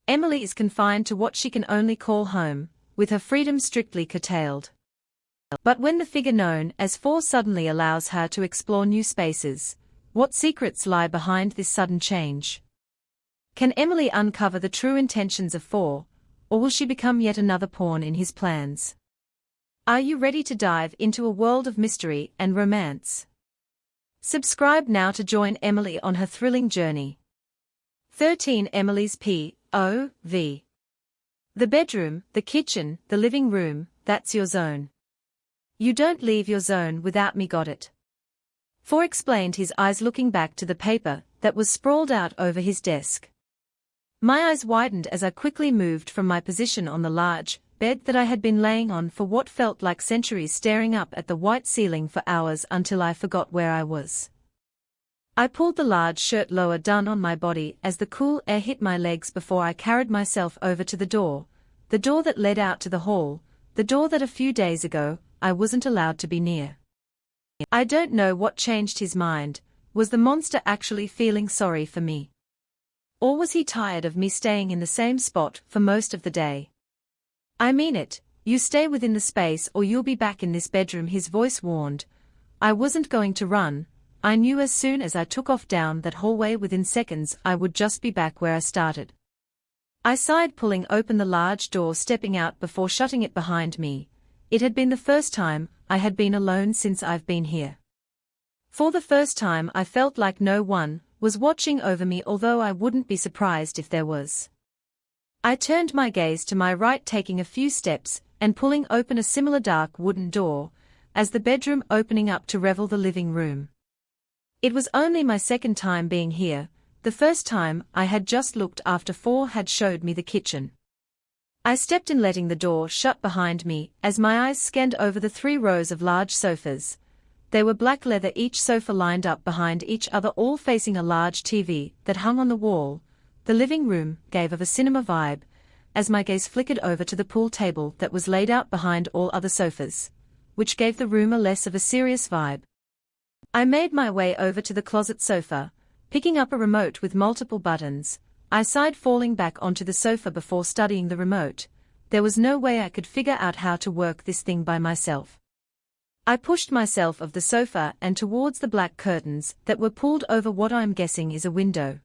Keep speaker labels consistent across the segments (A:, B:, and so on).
A: Emily is confined to what she can only call home, with her freedom strictly curtailed. But when the figure known as 4 suddenly allows her to explore new spaces, what secrets lie behind this sudden change? Can Emily uncover the true intentions of 4, or will she become yet another pawn in his plans? Are you ready to dive into a world of mystery and romance? Subscribe now to join Emily on her thrilling journey. 13 Emily's POV. The bedroom, the kitchen, the living room, that's your zone. You don't leave your zone without me, got it? 4 explained, his eyes looking back to the paper that was sprawled out over his desk. My eyes widened as I quickly moved from my position on the large bed that I had been laying on for what felt like centuries, staring up at the white ceiling for hours until I forgot where I was. I pulled the large shirt lower down on my body as the cool air hit my legs before I carried myself over to the door that led out to the hall, the door that a few days ago I wasn't allowed to be near. I don't know what changed his mind. Was the monster actually feeling sorry for me? Or was he tired of me staying in the same spot for most of the day? I mean it, you stay within the space or you'll be back in this bedroom, his voice warned. I wasn't going to run. I knew as soon as I took off down that hallway within seconds I would just be back where I started. I sighed, pulling open the large door, stepping out before shutting it behind me. It had been the first time I had been alone since I've been here. For the first time I felt like no one was watching over me, although I wouldn't be surprised if there was. I turned my gaze to my right, taking a few steps and pulling open a similar dark wooden door, as the bedroom opening up to reveal the living room. It was only my second time being here. The first time I had just looked after 4 had showed me the kitchen. I stepped in, letting the door shut behind me as my eyes scanned over the 3 rows of large sofas. They were black leather, each sofa lined up behind each other, all facing a large TV that hung on the wall. The living room gave of a cinema vibe, as my gaze flickered over to the pool table that was laid out behind all other sofas, which gave the room a less of a serious vibe. I made my way over to the closet sofa, picking up a remote with multiple buttons. I sighed, falling back onto the sofa before studying the remote. There was no way I could figure out how to work this thing by myself. I pushed myself off the sofa and towards the black curtains that were pulled over what I'm guessing is a window.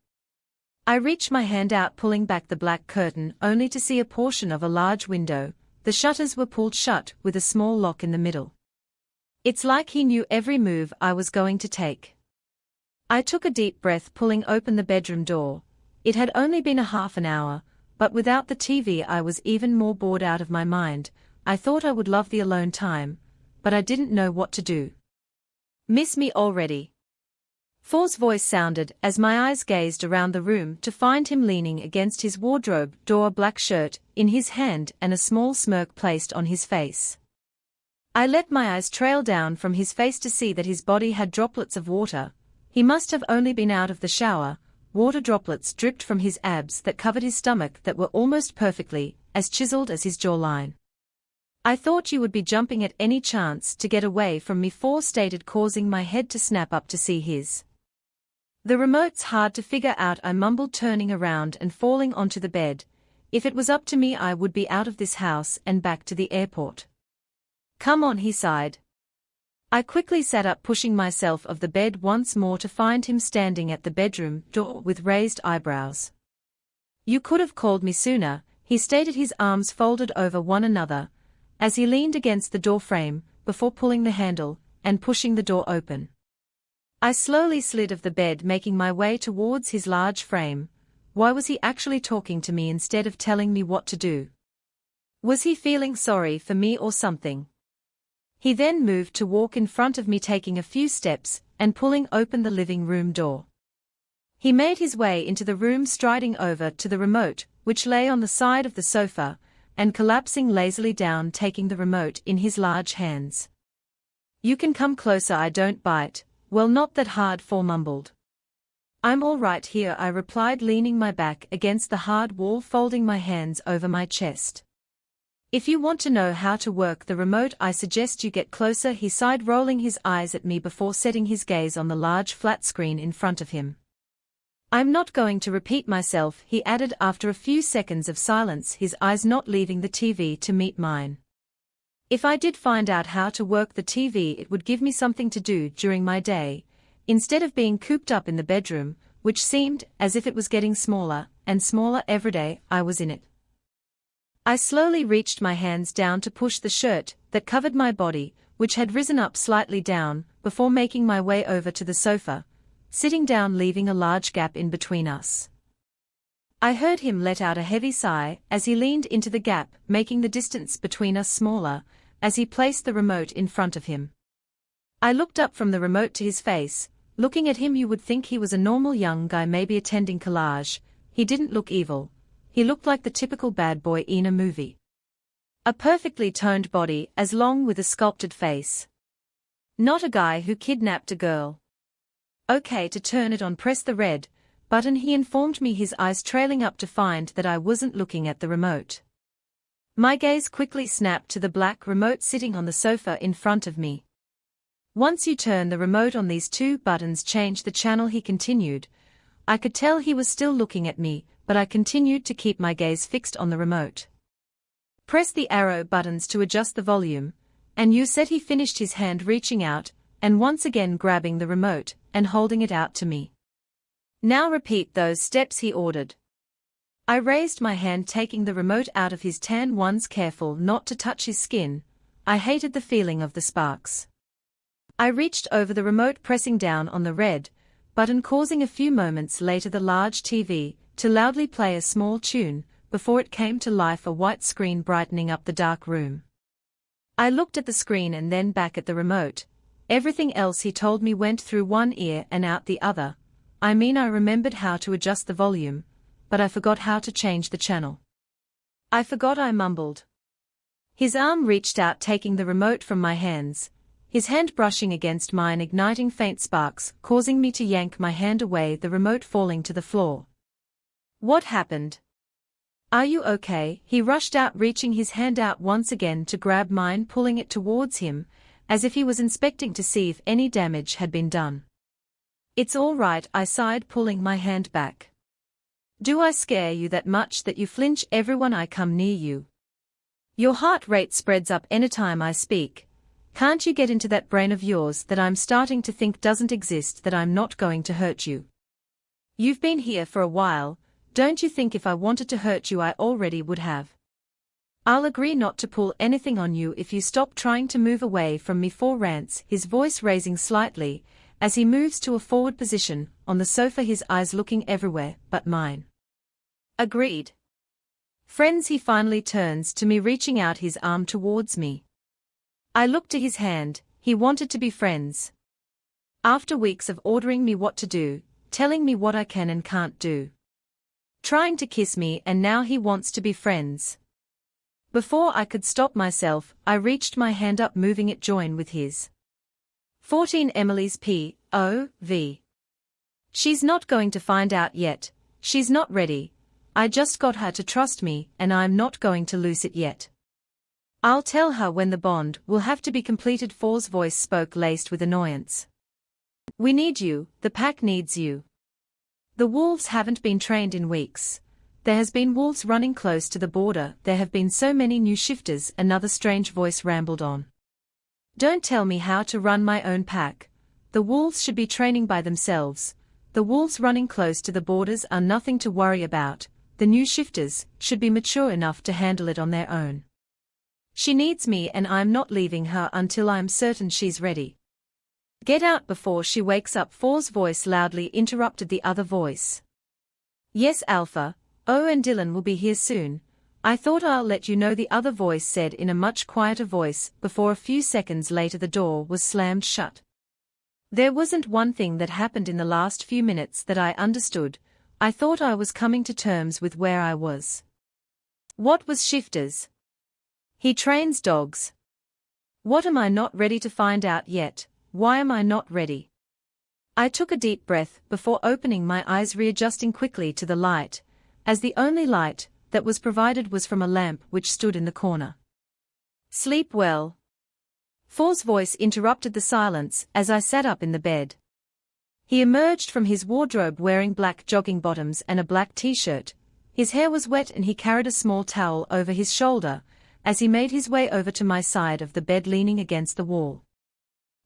A: I reached my hand out, pulling back the black curtain, only to see a portion of a large window. The shutters were pulled shut with a small lock in the middle. It's like he knew every move I was going to take. I took a deep breath, pulling open the bedroom door. It had only been a half an hour, but without the TV I was even more bored out of my mind. I thought I would love the alone time, but I didn't know what to do. Miss me already? 4's voice sounded as my eyes gazed around the room to find him leaning against his wardrobe door, a black shirt in his hand and a small smirk placed on his face. I let my eyes trail down from his face to see that his body had droplets of water. He must have only been out of the shower. Water droplets dripped from his abs that covered his stomach, that were almost perfectly as chiseled as his jawline. I thought you would be jumping at any chance to get away from me, 4 stated, causing my head to snap up to see his. The remote's hard to figure out, I mumbled, turning around and falling onto the bed. If it was up to me I would be out of this house and back to the airport. Come on, he sighed. I quickly sat up, pushing myself off the bed once more to find him standing at the bedroom door with raised eyebrows. You could have called me sooner, he stated, his arms folded over one another, as he leaned against the door frame, before pulling the handle and pushing the door open. I slowly slid off the bed, making my way towards his large frame. Why was he actually talking to me instead of telling me what to do? Was he feeling sorry for me or something? He then moved to walk in front of me, taking a few steps and pulling open the living room door. He made his way into the room, striding over to the remote, which lay on the side of the sofa, and collapsing lazily down, taking the remote in his large hands. You can come closer, I don't bite. Well, not that hard, 4 mumbled. I'm all right here, I replied, leaning my back against the hard wall, folding my hands over my chest. If you want to know how to work the remote, I suggest you get closer, he sighed, rolling his eyes at me before setting his gaze on the large flat screen in front of him. I'm not going to repeat myself, he added after a few seconds of silence, his eyes not leaving the TV to meet mine. If I did find out how to work the TV, it would give me something to do during my day, instead of being cooped up in the bedroom, which seemed as if it was getting smaller and smaller every day I was in it. I slowly reached my hands down to push the shirt that covered my body, which had risen up slightly down, before making my way over to the sofa, sitting down, leaving a large gap in between us. I heard him let out a heavy sigh as he leaned into the gap, making the distance between us smaller, as he placed the remote in front of him. I looked up from the remote to his face. Looking at him, you would think he was a normal young guy, maybe attending college. He didn't look evil. He looked like the typical bad boy in a movie. A perfectly toned body, as long with a sculpted face. Not a guy who kidnapped a girl. Okay to turn it on, press the red button, he informed me, his eyes trailing up to find that I wasn't looking at the remote. My gaze quickly snapped to the black remote sitting on the sofa in front of me. Once you turn the remote on, these two buttons change the channel, he continued. I could tell he was still looking at me, but I continued to keep my gaze fixed on the remote. Press the arrow buttons to adjust the volume, and you said, he finished, his hand reaching out and once again grabbing the remote and holding it out to me. Now repeat those steps, he ordered. I raised my hand, taking the remote out of his tan ones, careful not to touch his skin. I hated the feeling of the sparks. I reached over the remote, pressing down on the red button, causing a few moments later the large TV to loudly play a small tune, before it came to life, a white screen brightening up the dark room. I looked at the screen and then back at the remote. Everything else he told me went through one ear and out the other. I mean, I remembered how to adjust the volume, but I forgot how to change the channel. I forgot, I mumbled. His arm reached out, taking the remote from my hands, his hand brushing against mine, igniting faint sparks, causing me to yank my hand away, the remote falling to the floor. What happened? Are you okay? He rushed out, reaching his hand out once again to grab mine, pulling it towards him, as if he was inspecting to see if any damage had been done. It's all right, I sighed, pulling my hand back. Do I scare you that much that you flinch every time I come near you? Your heart rate spreads up anytime I speak. Can't you get into that brain of yours that I'm starting to think doesn't exist, that I'm not going to hurt you? You've been here for a while. Don't you think if I wanted to hurt you I already would have? I'll agree not to pull anything on you if you stop trying to move away from me, for rants, his voice raising slightly, as he moves to a forward position on the sofa, his eyes looking everywhere but mine. Agreed. Friends, he finally turns to me, reaching out his arm towards me. I looked to his hand. He wanted to be friends. After weeks of ordering me what to do, telling me what I can and can't do, trying to kiss me, and now he wants to be friends. Before I could stop myself, I reached my hand up, moving it join with his. 14 Emily's P.O.V. She's not going to find out yet. She's not ready. I just got her to trust me, and I'm not going to lose it yet. I'll tell her when the bond will have to be completed. Four's voice spoke, laced with annoyance. We need you, the pack needs you. The wolves haven't been trained in weeks. There has been wolves running close to the border, there have been so many new shifters, another strange voice rambled on. Don't tell me how to run my own pack. The wolves should be training by themselves. The wolves running close to the borders are nothing to worry about. The new shifters should be mature enough to handle it on their own. She needs me, and I'm not leaving her until I'm certain she's ready. Get out before she wakes up. Four's voice loudly interrupted the other voice. Yes, Alpha. Oh, and Dylan will be here soon. I thought I'll let you know, the other voice said in a much quieter voice, before a few seconds later the door was slammed shut. There wasn't one thing that happened in the last few minutes that I understood. I thought I was coming to terms with where I was. What was shifters? He trains dogs. What am I not ready to find out yet? Why am I not ready? I took a deep breath before opening my eyes, readjusting quickly to the light, as the only light that was provided was from a lamp which stood in the corner. Sleep well. Four's voice interrupted the silence as I sat up in the bed. He emerged from his wardrobe wearing black jogging bottoms and a black t-shirt. His hair was wet and he carried a small towel over his shoulder, as he made his way over to my side of the bed leaning against the wall.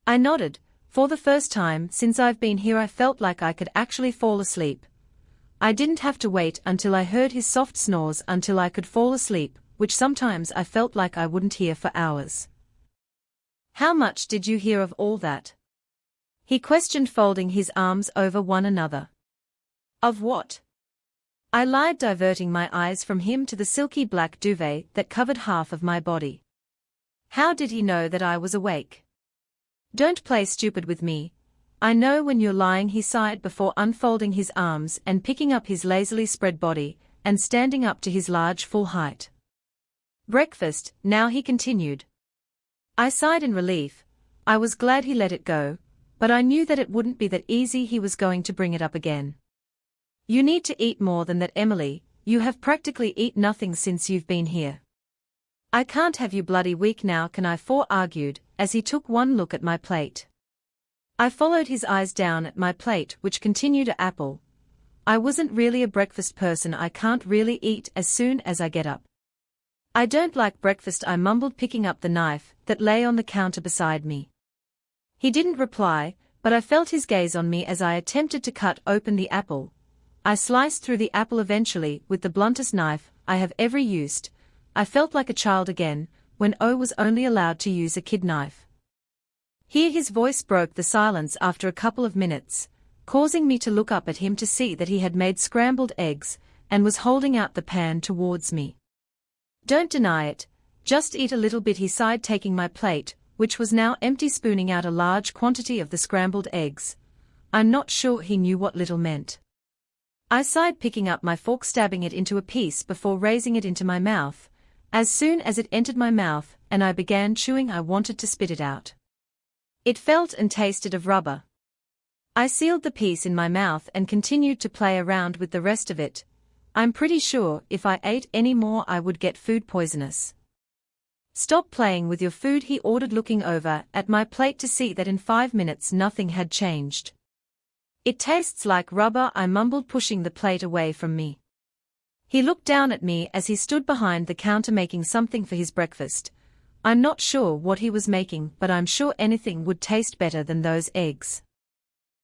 A: I nodded. For the first time since I've been here I felt like I could actually fall asleep. I didn't have to wait until I heard his soft snores until I could fall asleep, which sometimes I felt like I wouldn't hear for hours. "How much did you hear of all that?" he questioned, folding his arms over one another. "Of what?" I lied, diverting my eyes from him to the silky black duvet that covered half of my body. How did he know that I was awake? "Don't play stupid with me. I know when you're lying," he sighed before unfolding his arms and picking up his lazily spread body and standing up to his large full height. "Breakfast, now," he continued. I sighed in relief. I was glad he let it go, but I knew that it wouldn't be that easy. He was going to bring it up again. "You need to eat more than that, Emily. You have practically eaten nothing since you've been here." "I can't have you bloody weak now, can I?" For argued, as he took one look at my plate. I followed his eyes down at my plate, which continued an apple. I wasn't really a breakfast person. I can't really eat as soon as I get up. "I don't like breakfast," I mumbled, picking up the knife that lay on the counter beside me. He didn't reply, but I felt his gaze on me as I attempted to cut open the apple. I sliced through the apple eventually with the bluntest knife I have ever used. I felt like a child again, when I was only allowed to use a kid knife. Here his voice broke the silence after a couple of minutes, causing me to look up at him to see that he had made scrambled eggs and was holding out the pan towards me. "Don't deny it, just eat a little bit," he sighed, taking my plate, which was now empty, spooning out a large quantity of the scrambled eggs. I'm not sure he knew what little meant. I sighed, picking up my fork, stabbing it into a piece before raising it into my mouth. As soon as it entered my mouth and I began chewing, I wanted to spit it out. It felt and tasted of rubber. I sealed the piece in my mouth and continued to play around with the rest of it. I'm pretty sure if I ate any more I would get food poisonous. "Stop playing with your food," he ordered, looking over at my plate to see that in 5 minutes nothing had changed. "It tastes like rubber," I mumbled, pushing the plate away from me. He looked down at me as he stood behind the counter making something for his breakfast. I'm not sure what he was making, but I'm sure anything would taste better than those eggs.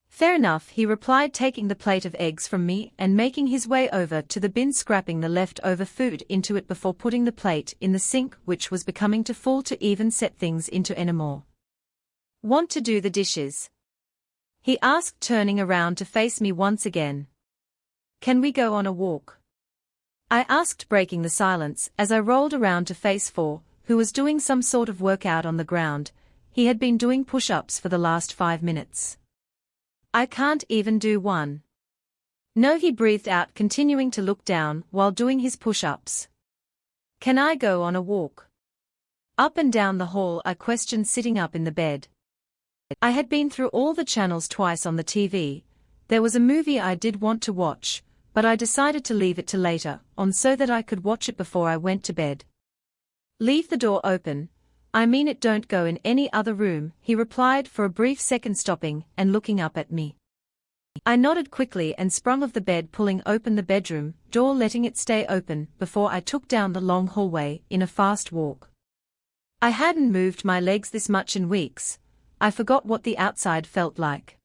A: "Fair enough," he replied, taking the plate of eggs from me and making his way over to the bin, scrapping the leftover food into it before putting the plate in the sink, which was becoming too full to even set things into anymore. "Want to do the dishes?" he asked, turning around to face me once again. "Can we go on a walk?" I asked, breaking the silence as I rolled around to face Four, who was doing some sort of workout on the ground. He had been doing push-ups for the last 5 minutes. "I can't even do one." "No," he breathed out, continuing to look down while doing his push-ups. "Can I go on a walk?" "Up and down the hall?" I questioned, sitting up in the bed. I had been through all the channels twice on the TV. There was a movie I did want to watch, but I decided to leave it to later on so that I could watch it before I went to bed. "Leave the door open. I mean it, don't go in any other room," he replied, for a brief second stopping and looking up at me. I nodded quickly and sprung off the bed, pulling open the bedroom door, letting it stay open before I took down the long hallway in a fast walk. I hadn't moved my legs this much in weeks. I forgot what the outside felt like.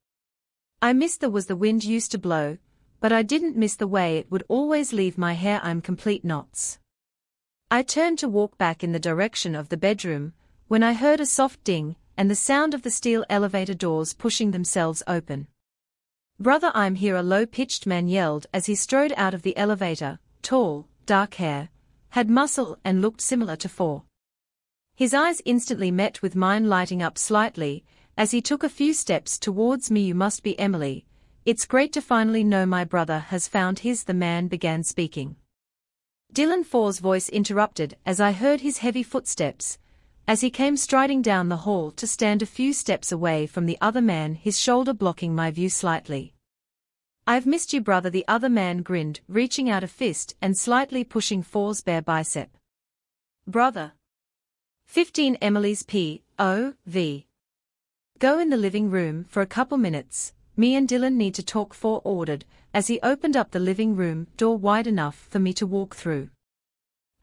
A: I missed the wind used to blow, but I didn't miss the way it would always leave my hair in complete knots. I turned to walk back in the direction of the bedroom, when I heard a soft ding and the sound of the steel elevator doors pushing themselves open. "Brother, I'm here," a low-pitched man yelled as he strode out of the elevator, tall, dark hair, had muscle and looked similar to Four. His eyes instantly met with mine, lighting up slightly as he took a few steps towards me. "You must be Emily. It's great to finally know my brother has found his," the man began speaking. Dylan, Four's voice interrupted as I heard his heavy footsteps, as he came striding down the hall to stand a few steps away from the other man, his shoulder blocking my view slightly. "I've missed you, brother," the other man grinned, reaching out a fist and slightly pushing Four's bare bicep. "Brother. 15 Emily's POV. Go in the living room for a couple minutes. me and Dylan need to talk, 4 ordered, as he opened up the living room door wide enough for me to walk through.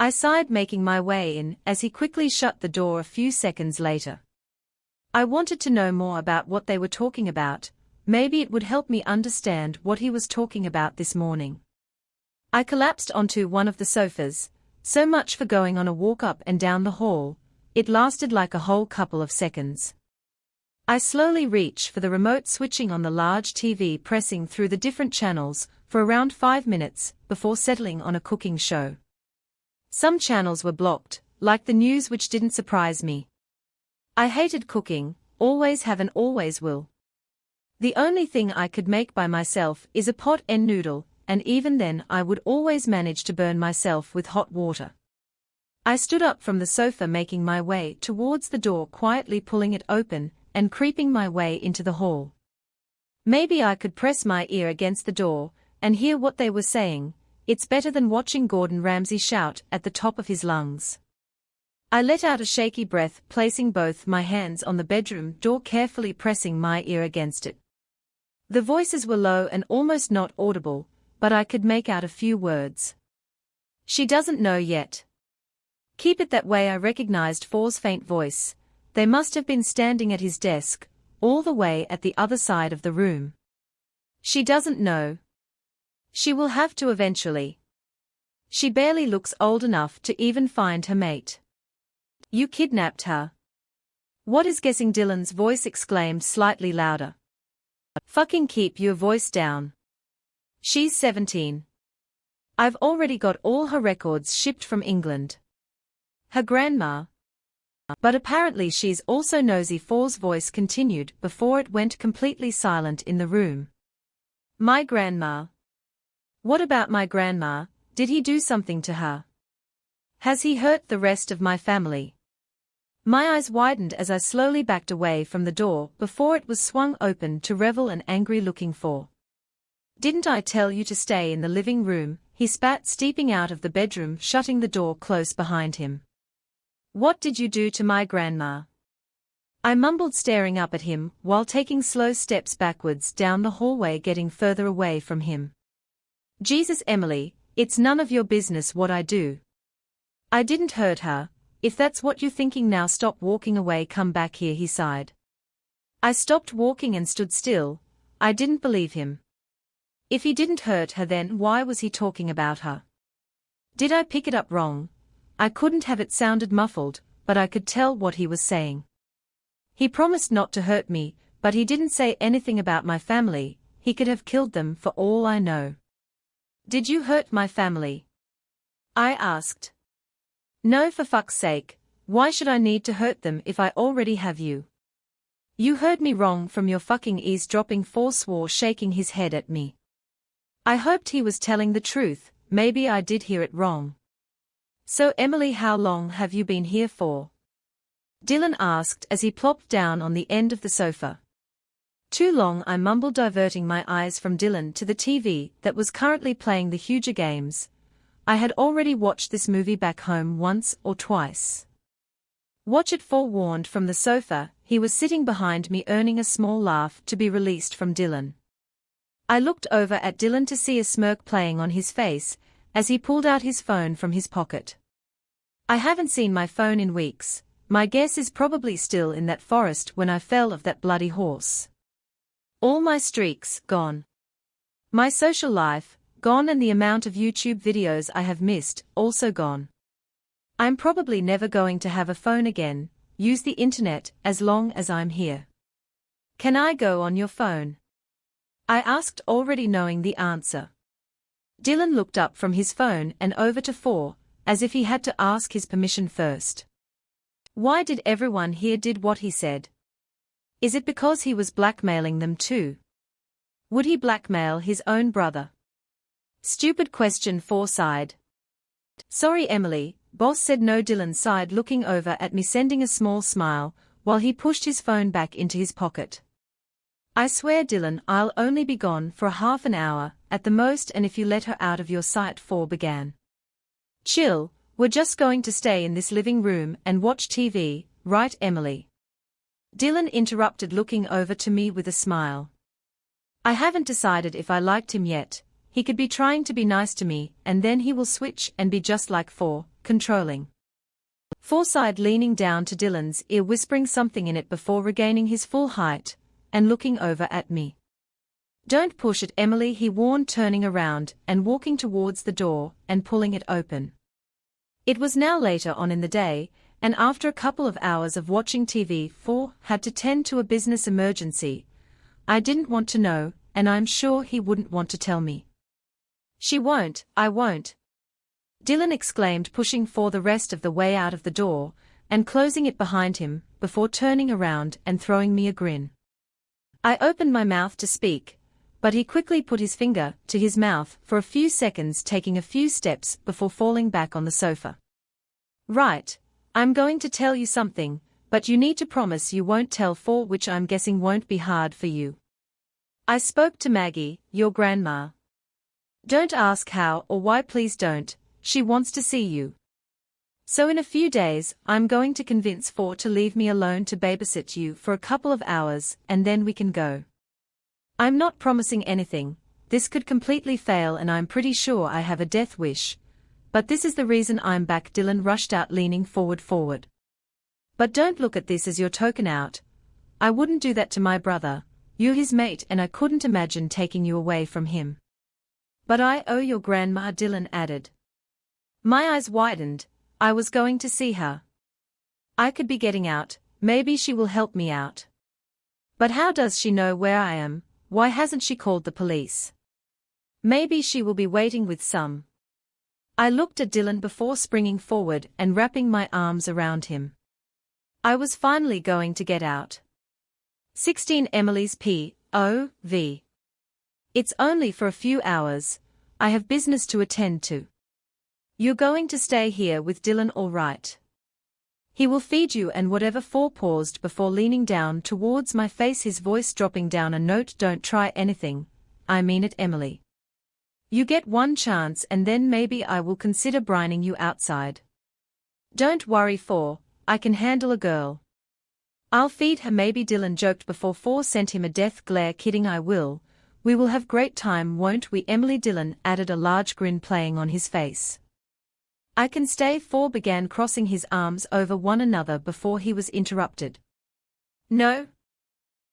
A: I sighed, making my way in, as he quickly shut the door a few seconds later. I wanted to know more about what they were talking about. Maybe it would help me understand what he was talking about this morning. I collapsed onto one of the sofas. So much for going on a walk up and down the hall. It lasted like a whole couple of seconds. I slowly reached for the remote, switching on the large TV, pressing through the different channels for around 5 minutes before settling on a cooking show. Some channels were blocked, like the news, which didn't surprise me. I hated cooking, always have and always will. The only thing I could make by myself is a pot and noodle, and even then I would always manage to burn myself with hot water. I stood up from the sofa, making my way towards the door, quietly pulling it open and creeping my way into the hall. Maybe I could press my ear against the door and hear what they were saying. It's better than watching Gordon Ramsay shout at the top of his lungs. I let out a shaky breath, placing both my hands on the bedroom door, carefully pressing my ear against it. The voices were low and almost not audible, but I could make out a few words. She doesn't know yet. Keep it that way. I recognized For's faint voice. They must have been standing at his desk, all the way at the other side of the room. She doesn't know. She will have to eventually. She barely looks old enough to even find her mate. You kidnapped her. What is guessing? Dylan's voice exclaimed slightly louder. Fucking keep your voice down. She's 17. I've already got all her records shipped from England. Her grandma. But apparently she's also nosy. For's voice continued before it went completely silent in the room. My grandma. What about my grandma? Did he do something to her? Has he hurt the rest of my family? My eyes widened as I slowly backed away from the door before it was swung open to reveal an angry-looking For. Didn't I tell you to stay in the living room? He spat, stepping out of the bedroom, shutting the door close behind him. What did you do to my grandma? I mumbled, staring up at him while taking slow steps backwards down the hallway, getting further away from him. Jesus, Emily, it's none of your business what I do. I didn't hurt her. If that's what you're thinking now, stop walking away, come back here, he sighed. I stopped walking and stood still. I didn't believe him. If he didn't hurt her, then why was he talking about her? Did I pick it up wrong? I couldn't have. It sounded muffled, but I could tell what he was saying. He promised not to hurt me, but he didn't say anything about my family. He could have killed them for all I know. Did you hurt my family? I asked. No, for fuck's sake, why should I need to hurt them if I already have you? You heard me wrong from your fucking eavesdropping, For swore, shaking his head at me. I hoped he was telling the truth. Maybe I did hear it wrong. So Emily, how long have you been here for? Dylan asked as he plopped down on the end of the sofa. Too long, I mumbled, diverting my eyes from Dylan to the TV that was currently playing the Hunger Games. I had already watched this movie back home once or twice. Watch it, For warned from the sofa. He was sitting behind me, earning a small laugh to be released from Dylan. I looked over at Dylan to see a smirk playing on his face as he pulled out his phone from his pocket. I haven't seen my phone in weeks. My guess is probably still in that forest when I fell off that bloody horse. All my streaks gone. My social life gone, and the amount of YouTube videos I have missed also gone. I'm probably never going to have a phone again, use the internet as long as I'm here. Can I go on your phone? I asked, already knowing the answer. Dylan looked up from his phone and over to For, as if he had to ask his permission first. Why did everyone here did what he said? Is it because he was blackmailing them too? Would he blackmail his own brother? Stupid question, For sighed. Sorry, Emily, boss said no. Dylan sighed, looking over at me, sending a small smile, while he pushed his phone back into his pocket. I swear, Dylan, I'll only be gone for half an hour, at the most, and if you let her out of your sight, For began. Chill, we're just going to stay in this living room and watch TV, right, Emily? Dylan interrupted, looking over to me with a smile. I haven't decided if I liked him yet. He could be trying to be nice to me, and then he will switch and be just like For, controlling. For sighed, leaning down to Dylan's ear, whispering something in it before regaining his full height and looking over at me. Don't push it, Emily, he warned, turning around and walking towards the door and pulling it open. It was now later on in the day, and after a couple of hours of watching TV, For had to tend to a business emergency. I didn't want to know, and I'm sure he wouldn't want to tell me. She won't, I won't, Dylan exclaimed, pushing For the rest of the way out of the door and closing it behind him before turning around and throwing me a grin. I opened my mouth to speak, but he quickly put his finger to his mouth for a few seconds, taking a few steps before falling back on the sofa. Right, I'm going to tell you something, but you need to promise you won't tell For, which I'm guessing won't be hard for you. I spoke to Maggie, your grandma. Don't ask how or why, please don't, she wants to see you. So in a few days, I'm going to convince For to leave me alone to babysit you for a couple of hours, and then we can go. I'm not promising anything, this could completely fail, and I'm pretty sure I have a death wish. But this is the reason I'm back, Dylan rushed out, leaning forward. But don't look at this as your token out. I wouldn't do that to my brother. You're his mate, and I couldn't imagine taking you away from him. But I owe your grandma, Dylan added. My eyes widened. I was going to see her. I could be getting out, maybe she will help me out. But how does she know where I am? Why hasn't she called the police? Maybe she will be waiting with some. I looked at Dylan before springing forward and wrapping my arms around him. I was finally going to get out. 16 Emily's P.O.V. It's only for a few hours. I have business to attend to. You're going to stay here with Dylan, all right? He will feed you and whatever. For paused before leaning down towards my face, his voice dropping down a note. Don't try anything. I mean it, Emily. You get one chance and then maybe I will consider brining you outside. Don't worry, For, I can handle a girl. I'll feed her, maybe, Dylan joked before For sent him a death glare. Kidding, I will. We will have great time, won't we, Emily? Dylan added, a large grin playing on his face. I can stay, For began, crossing his arms over one another before he was interrupted. No.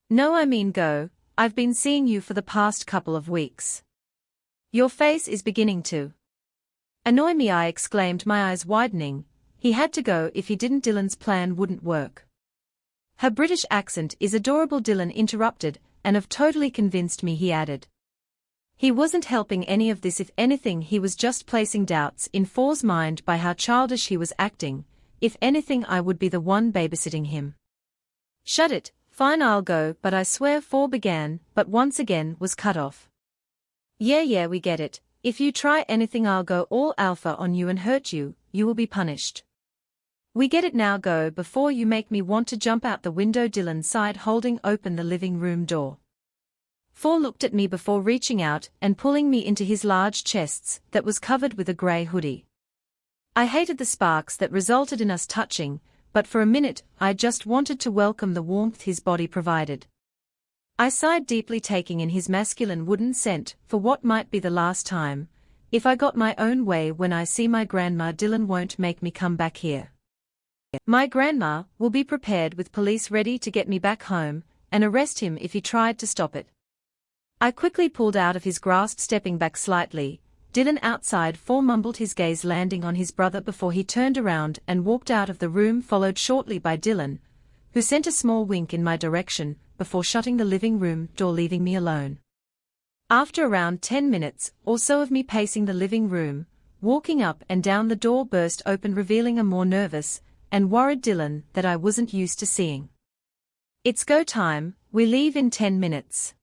A: No, I mean go. I've been seeing you for the past couple of weeks. Your face is beginning to annoy me, I exclaimed, my eyes widening. He had to go if he didn't. Dylan's plan wouldn't work. Her British accent is adorable, Dylan interrupted, and have totally convinced me, he added. He wasn't helping any of this. If anything, he was just placing doubts in For's mind by how childish he was acting. If anything, I would be the one babysitting him. Shut it. Fine, I'll go, but I swear, For began, but once again was cut off. Yeah, we get it. If you try anything, I'll go all alpha on you and hurt you. You will be punished. We get it, now go before you make me want to jump out the window, Dylan sighed, holding open the living room door. For looked at me before reaching out and pulling me into his large chests that was covered with a grey hoodie. I hated the sparks that resulted in us touching, but for a minute I just wanted to welcome the warmth his body provided. I sighed deeply, taking in his masculine wooden scent for what might be the last time. If I got my own way when I see my grandma, Dylan won't make me come back here. My grandma will be prepared with police ready to get me back home and arrest him if he tried to stop it. I quickly pulled out of his grasp, stepping back slightly. Dylan outside. For mumbled, his gaze landing on his brother before he turned around and walked out of the room, followed shortly by Dylan, who sent a small wink in my direction before shutting the living room door, leaving me alone. After around 10 minutes or so of me pacing the living room, walking up and down, the door burst open, revealing a more nervous and worried Dylan that I wasn't used to seeing. It's go time, we leave in 10 minutes.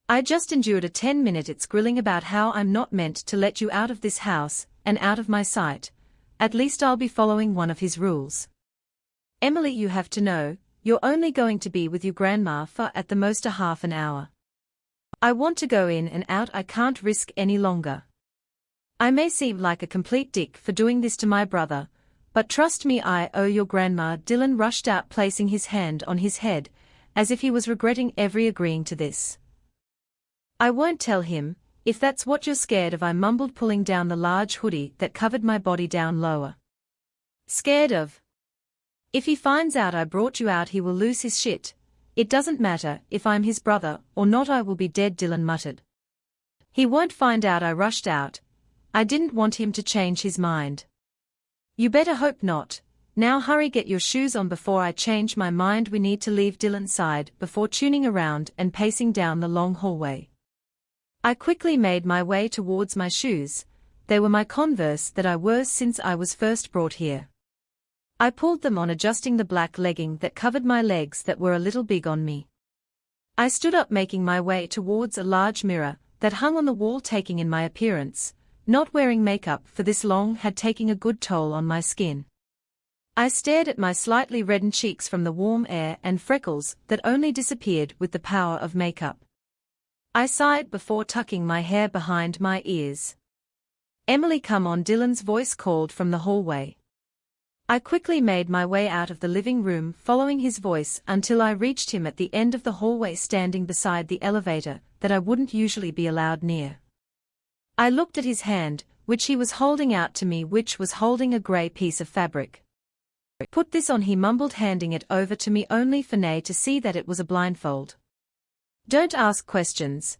A: I just endured a 10-minute it's grilling about how I'm not meant to let you out of this house and out of my sight. At least I'll be following one of his rules. Emily, you have to know, you're only going to be with your grandma for at the most a half an hour. I want to go in and out, I can't risk any longer. I may seem like a complete dick for doing this to my brother, but trust me, I owe your grandma. Dylan rushed out, placing his hand on his head, as if he was regretting every agreeing to this. I won't tell him, if that's what you're scared of, I mumbled, pulling down the large hoodie that covered my body down lower. Scared of? If he finds out I brought you out, he will lose his shit. It doesn't matter if I'm his brother or not, I will be dead, Dylan muttered. He won't find out, I rushed out. I didn't want him to change his mind. You better hope not. Now hurry, get your shoes on before I change my mind. We need to leave, Dylan sighed before tuning around and pacing down the long hallway. I quickly made my way towards my shoes. They were my Converse that I wore since I was first brought here. I pulled them on, adjusting the black legging that covered my legs that were a little big on me. I stood up, making my way towards a large mirror that hung on the wall, taking in my appearance. Not wearing makeup for this long had taken a good toll on my skin. I stared at my slightly reddened cheeks from the warm air and freckles that only disappeared with the power of makeup. I sighed before tucking my hair behind my ears. Emily, come on, Dylan's voice called from the hallway. I quickly made my way out of the living room, following his voice until I reached him at the end of the hallway, standing beside the elevator that I wouldn't usually be allowed near. I looked at his hand, which he was holding out to me, which was holding a grey piece of fabric. Put this on, he mumbled, handing it over to me, only for Nay to see that it was a blindfold. Don't ask questions.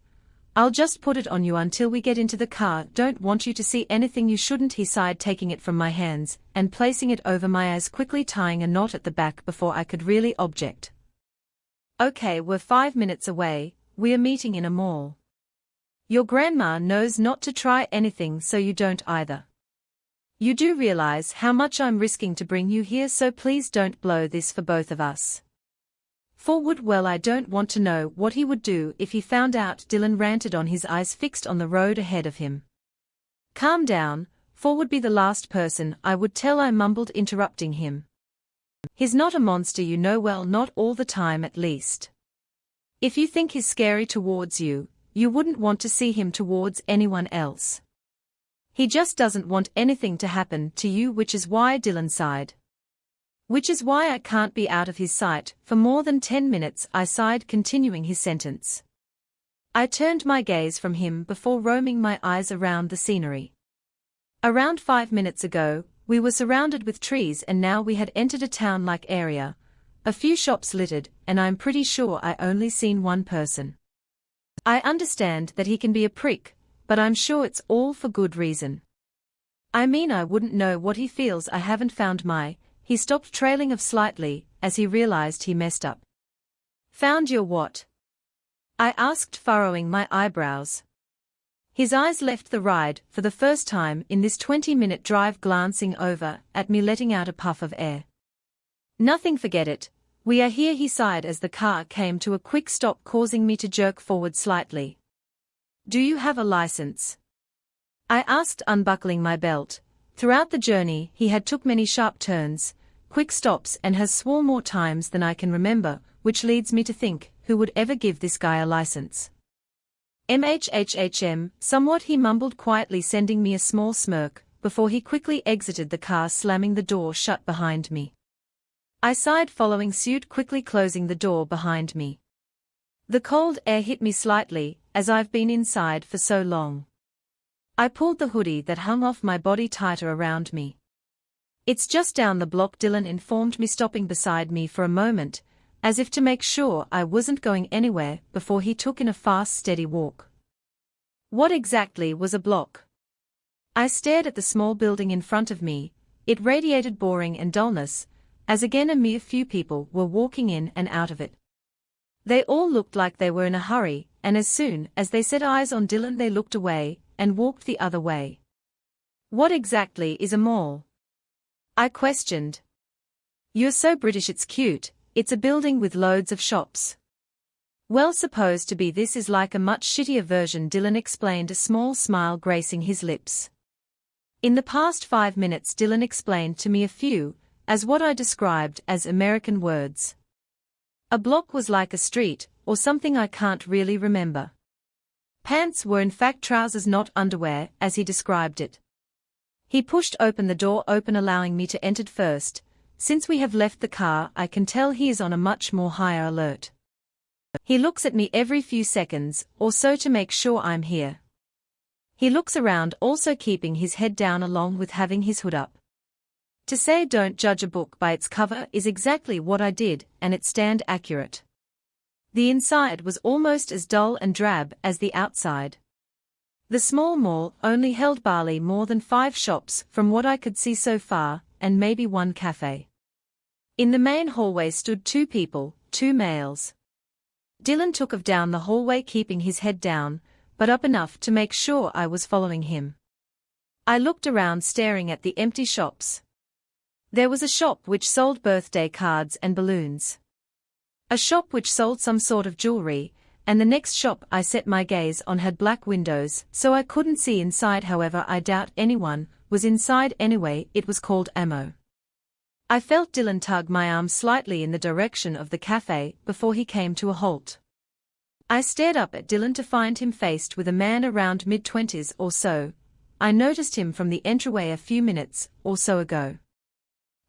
A: I'll just put it on you until we get into the car. Don't want you to see anything you shouldn't, he sighed, taking it from my hands and placing it over my eyes, quickly tying a knot at the back before I could really object. Okay, we're 5 minutes away, we're meeting in a mall. Your grandma knows not to try anything, so you don't either. You do realize how much I'm risking to bring you here, so please don't blow this for both of us. Forward, well, I don't want to know what he would do if he found out, Dylan ranted on, his eyes fixed on the road ahead of him. Calm down, Ford would be the last person I would tell, I mumbled, interrupting him. He's not a monster, you know, well, not all the time at least. If you think he's scary towards you, you wouldn't want to see him towards anyone else. He just doesn't want anything to happen to you, which is why, Dylan sighed. Which is why I can't be out of his sight for more than 10 minutes, I sighed, continuing his sentence. I turned my gaze from him before roaming my eyes around the scenery. Around 5 minutes ago, we were surrounded with trees, and now we had entered a town-like area, a few shops littered, and I'm pretty sure I only seen one person. I understand that he can be a prick, but I'm sure it's all for good reason. I mean, I wouldn't know what he feels. I haven't found my... He stopped, trailing off slightly, as he realized he messed up. Found your what? I asked, furrowing my eyebrows. His eyes left the ride for the first time in this 20-minute drive, glancing over at me, letting out a puff of air. Nothing, forget it. We are here, he sighed as the car came to a quick stop, causing me to jerk forward slightly. Do you have a license? I asked, unbuckling my belt. Throughout the journey he had took many sharp turns, quick stops, and has sworn more times than I can remember, which leads me to think, who would ever give this guy a license? Somewhat, he mumbled quietly, sending me a small smirk, before he quickly exited the car, slamming the door shut behind me. I sighed, following suit, quickly closing the door behind me. The cold air hit me slightly, as I've been inside for so long. I pulled the hoodie that hung off my body tighter around me. It's just down the block, Dylan informed me, stopping beside me for a moment, as if to make sure I wasn't going anywhere, before he took in a fast, steady walk. What exactly was a block? I stared at the small building in front of me. It radiated boring and dullness, as again a mere few people were walking in and out of it. They all looked like they were in a hurry, and as soon as they set eyes on Dylan they looked away and walked the other way. What exactly is a mall? I questioned. You're so British, it's cute. It's a building with loads of shops. Well, supposed to be. This is like a much shittier version, Dylan explained, a small smile gracing his lips. In the past 5 minutes Dylan explained to me a few, as what I described as American words. A block was like a street, or something, I can't really remember. Pants were in fact trousers, not underwear, as he described it. He pushed open the door, allowing me to enter first. Since we have left the car I can tell he is on a much more higher alert. He looks at me every few seconds or so to make sure I'm here. He looks around, also keeping his head down along with having his hood up. To say don't judge a book by its cover is exactly what I did, and it stand accurate. The inside was almost as dull and drab as the outside. The small mall only held barely more than 5 shops from what I could see so far, and maybe 1 cafe. In the main hallway stood 2 people, 2 males. Dylan took off down the hallway, keeping his head down, but up enough to make sure I was following him. I looked around, staring at the empty shops. There was a shop which sold birthday cards and balloons. A shop which sold some sort of jewelry, and the next shop I set my gaze on had black windows, so I couldn't see inside. However, I doubt anyone was inside anyway. It was called Ammo. I felt Dylan tug my arm slightly in the direction of the cafe before he came to a halt. I stared up at Dylan to find him faced with a man around mid-20s or so. I noticed him from the entryway a few minutes or so ago.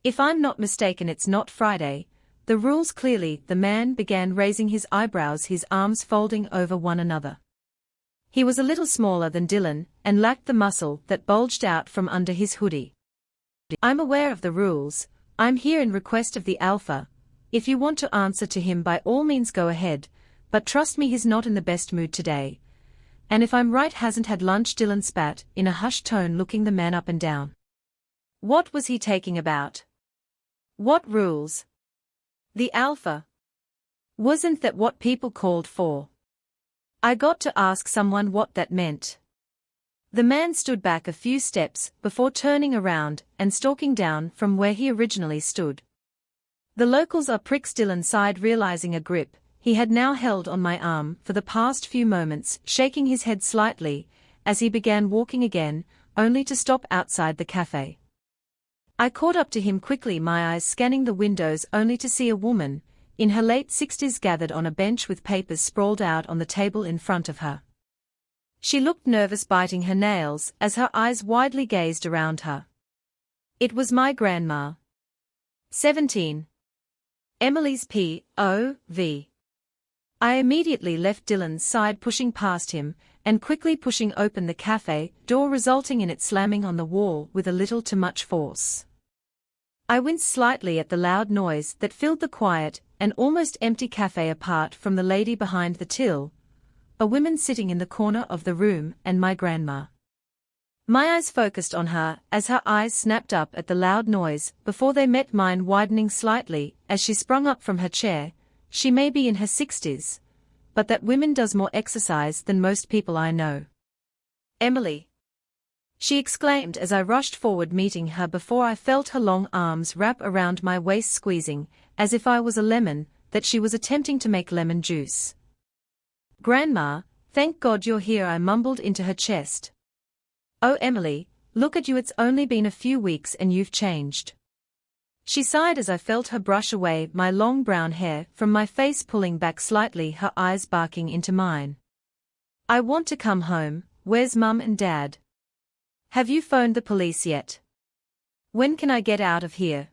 A: If I'm not mistaken, it's not Friday. The rules clearly. The man began, raising his eyebrows, his arms folding over one another. He was a little smaller than Dylan, and lacked the muscle that bulged out from under his hoodie. I'm aware of the rules. I'm here in request of the Alpha. If you want to answer to him, by all means go ahead, but trust me, he's not in the best mood today. And if I'm right, hasn't had lunch. Dylan spat, in a hushed tone, looking the man up and down. What was he taking about? What rules? The Alpha. Wasn't that what people called for? I got to ask someone what that meant. The man stood back a few steps before turning around and stalking down from where he originally stood. The locals are pricks. Dylan sighed, realizing a grip he had now held on my arm for the past few moments, shaking his head slightly as he began walking again, only to stop outside the cafe. I caught up to him quickly, my eyes scanning the windows, only to see a woman, in her late 60s, gathered on a bench with papers sprawled out on the table in front of her. She looked nervous, biting her nails as her eyes widely gazed around her. It was my grandma. 17. Emily's POV. I immediately left Dylan's side, pushing past him, and quickly pushing open the cafe door, resulting in it slamming on the wall with a little too much force. I winced slightly at the loud noise that filled the quiet and almost empty cafe, apart from the lady behind the till, a woman sitting in the corner of the room, and my grandma. My eyes focused on her as her eyes snapped up at the loud noise before they met mine, widening slightly as she sprung up from her chair. She may be in her 60s, but that woman does more exercise than most people I know. Emily! She exclaimed as I rushed forward, meeting her before I felt her long arms wrap around my waist, squeezing, as if I was a lemon that she was attempting to make lemon juice. Grandma, thank God you're here, I mumbled into her chest. Oh Emily, look at you, it's only been a few weeks and you've changed. She sighed as I felt her brush away my long brown hair from my face, pulling back slightly, her eyes barking into mine. I want to come home. Where's Mum and Dad? Have you phoned the police yet? When can I get out of here?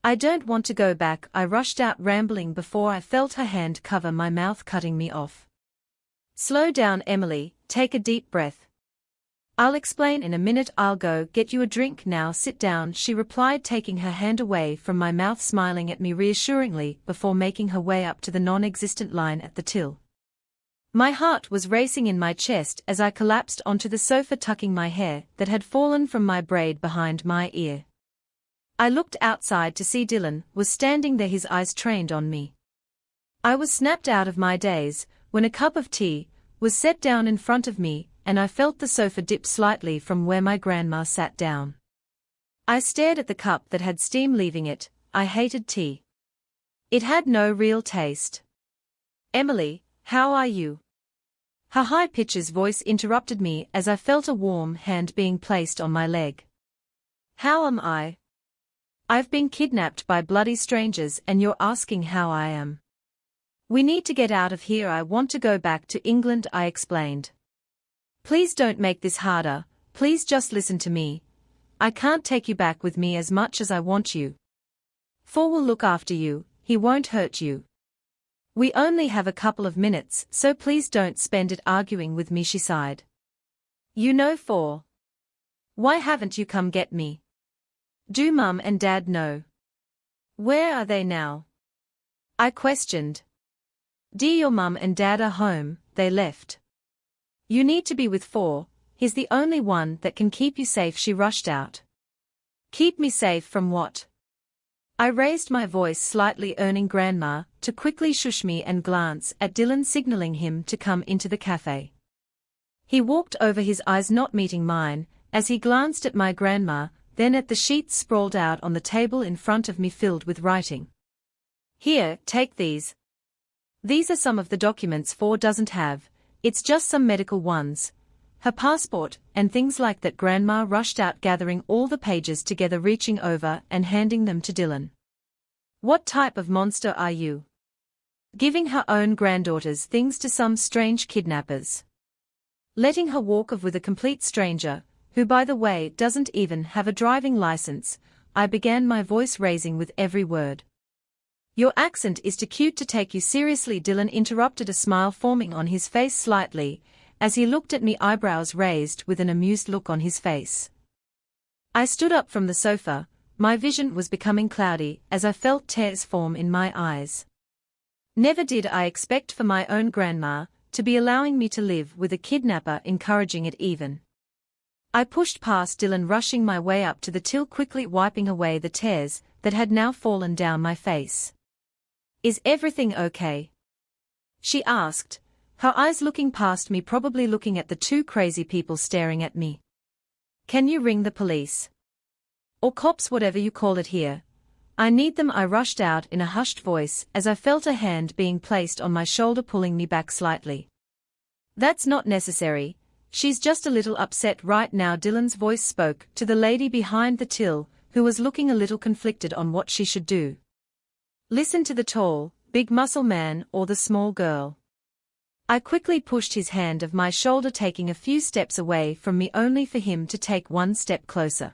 A: I don't want to go back, I rushed out, rambling, before I felt her hand cover my mouth, cutting me off. Slow down Emily, take a deep breath. I'll explain in a minute, I'll go get you a drink now, sit down, she replied, taking her hand away from my mouth, smiling at me reassuringly before making her way up to the non-existent line at the till. My heart was racing in my chest as I collapsed onto the sofa, tucking my hair that had fallen from my braid behind my ear. I looked outside to see Dylan was standing there, his eyes trained on me. I was snapped out of my daze when a cup of tea was set down in front of me, and I felt the sofa dip slightly from where my grandma sat down. I stared at the cup that had steam leaving it. I hated tea. It had no real taste. Emily, how are you? Her high-pitched voice interrupted me as I felt a warm hand being placed on my leg. How am I? I've been kidnapped by bloody strangers and you're asking how I am. We need to get out of here, I want to go back to England, I explained. Please don't make this harder, please just listen to me. I can't take you back with me as much as I want you. Thor will look after you, he won't hurt you. We only have a couple of minutes, so please don't spend it arguing with me, she sighed. You know, for. Why haven't you come get me? Do Mum and Dad know? Where are they now? I questioned. Dear, your Mum and Dad are home, they left. You need to be with For, he's the only one that can keep you safe, she rushed out. Keep me safe from what? I raised my voice slightly, earning Grandma to quickly shush me and glance at Dylan, signaling him to come into the cafe. He walked over, his eyes not meeting mine, as he glanced at my grandma, then at the sheets sprawled out on the table in front of me filled with writing. Here, take these. These are some of the documents For doesn't have, it's just some medical ones. Her passport, and things like that. Grandma rushed out, gathering all the pages together, reaching over and handing them to Dylan. What type of monster are you? Giving her own granddaughter's things to some strange kidnappers. Letting her walk off with a complete stranger, who by the way doesn't even have a driving license, I began, my voice raising with every word. Your accent is too cute to take you seriously, Dylan interrupted, a smile forming on his face slightly, as he looked at me, eyebrows raised with an amused look on his face. I stood up from the sofa, my vision was becoming cloudy as I felt tears form in my eyes. Never did I expect for my own grandma to be allowing me to live with a kidnapper, encouraging it even. I pushed past Dylan, rushing my way up to the till, quickly wiping away the tears that had now fallen down my face. Is everything okay? She asked, her eyes looking past me, probably looking at the two crazy people staring at me. Can you ring the police? Or cops, whatever you call it here. I need them, I rushed out in a hushed voice as I felt a hand being placed on my shoulder, pulling me back slightly. That's not necessary, she's just a little upset right now. Dylan's voice spoke to the lady behind the till, who was looking a little conflicted on what she should do. Listen to the tall, big muscle man or the small girl. I quickly pushed his hand off my shoulder, taking a few steps away from me, only for him to take one step closer.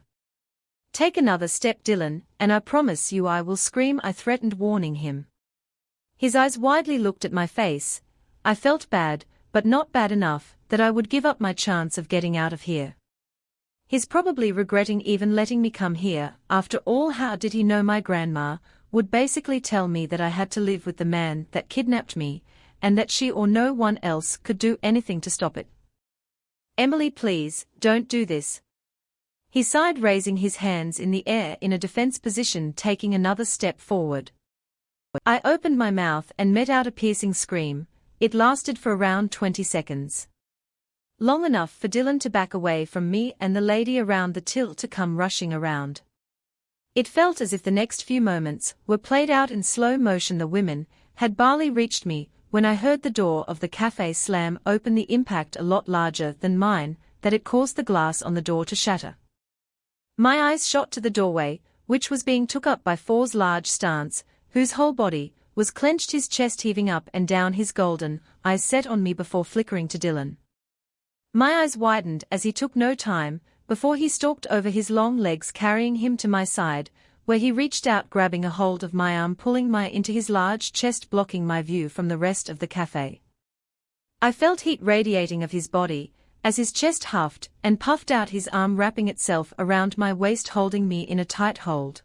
A: Take another step, Dylan, and I promise you I will scream, I threatened, warning him. His eyes widely looked at my face. I felt bad, but not bad enough that I would give up my chance of getting out of here. He's probably regretting even letting me come here. After all, how did he know my grandma would basically tell me that I had to live with the man that kidnapped me, and that she or no one else could do anything to stop it? Emily, please, don't do this. He sighed, raising his hands in the air in a defense position, taking another step forward. I opened my mouth and let out a piercing scream. It lasted for around 20 seconds. Long enough for Dylan to back away from me and the lady around the till to come rushing around. It felt as if the next few moments were played out in slow motion. The women had barely reached me when I heard the door of the cafe slam open, the impact a lot larger than mine, that it caused the glass on the door to shatter. My eyes shot to the doorway, which was being took up by For's large stance, whose whole body was clenched, his chest heaving up and down, his golden eyes set on me before flickering to Dylan. My eyes widened as he took no time before he stalked over, his long legs carrying him to my side, where he reached out, grabbing a hold of my arm, pulling me into his large chest, blocking my view from the rest of the cafe. I felt heat radiating of his body as his chest huffed and puffed out, his arm wrapping itself around my waist, holding me in a tight hold.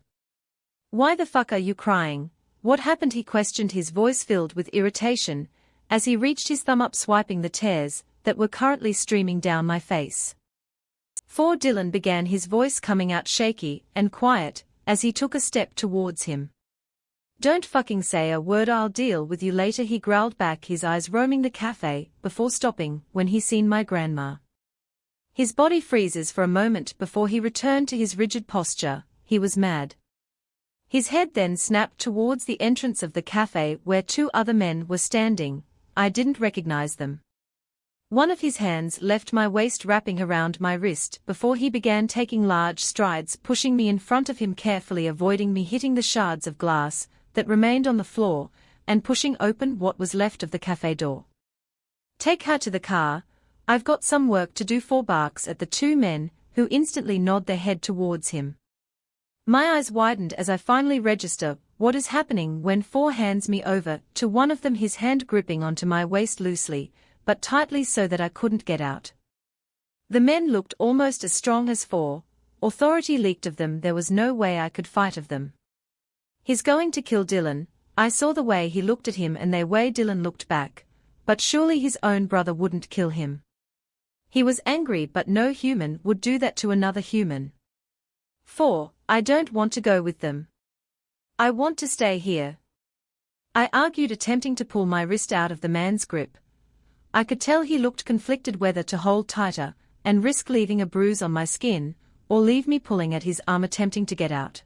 A: Why the fuck are you crying? What happened? He questioned, his voice filled with irritation, as he reached his thumb up, swiping the tears that were currently streaming down my face. For Dylan began, his voice coming out shaky and quiet as he took a step towards him. Don't fucking say a word, I'll deal with you later, he growled back, his eyes roaming the cafe before stopping when he seen my grandma. His body freezes for a moment before he returned to his rigid posture. He was mad. His head then snapped towards the entrance of the cafe where two other men were standing. I didn't recognize them. One of his hands left my waist, wrapping around my wrist before he began taking large strides, pushing me in front of him, carefully avoiding me hitting the shards of glass that remained on the floor, and pushing open what was left of the cafe door. Take her to the car, I've got some work to do, For barks at the two men, who instantly nod their head towards him. My eyes widened as I finally register what is happening when Four hands me over to one of them, his hand gripping onto my waist loosely, but tightly so that I couldn't get out. The men looked almost as strong as Four. Authority leaked of them, there was no way I could fight of them. He's going to kill Dylan. I saw the way he looked at him and the way Dylan looked back, but surely his own brother wouldn't kill him. He was angry, but no human would do that to another human. 4. I don't want to go with them. I want to stay here. I argued, attempting to pull my wrist out of the man's grip. I could tell he looked conflicted whether to hold tighter and risk leaving a bruise on my skin, or leave me pulling at his arm attempting to get out.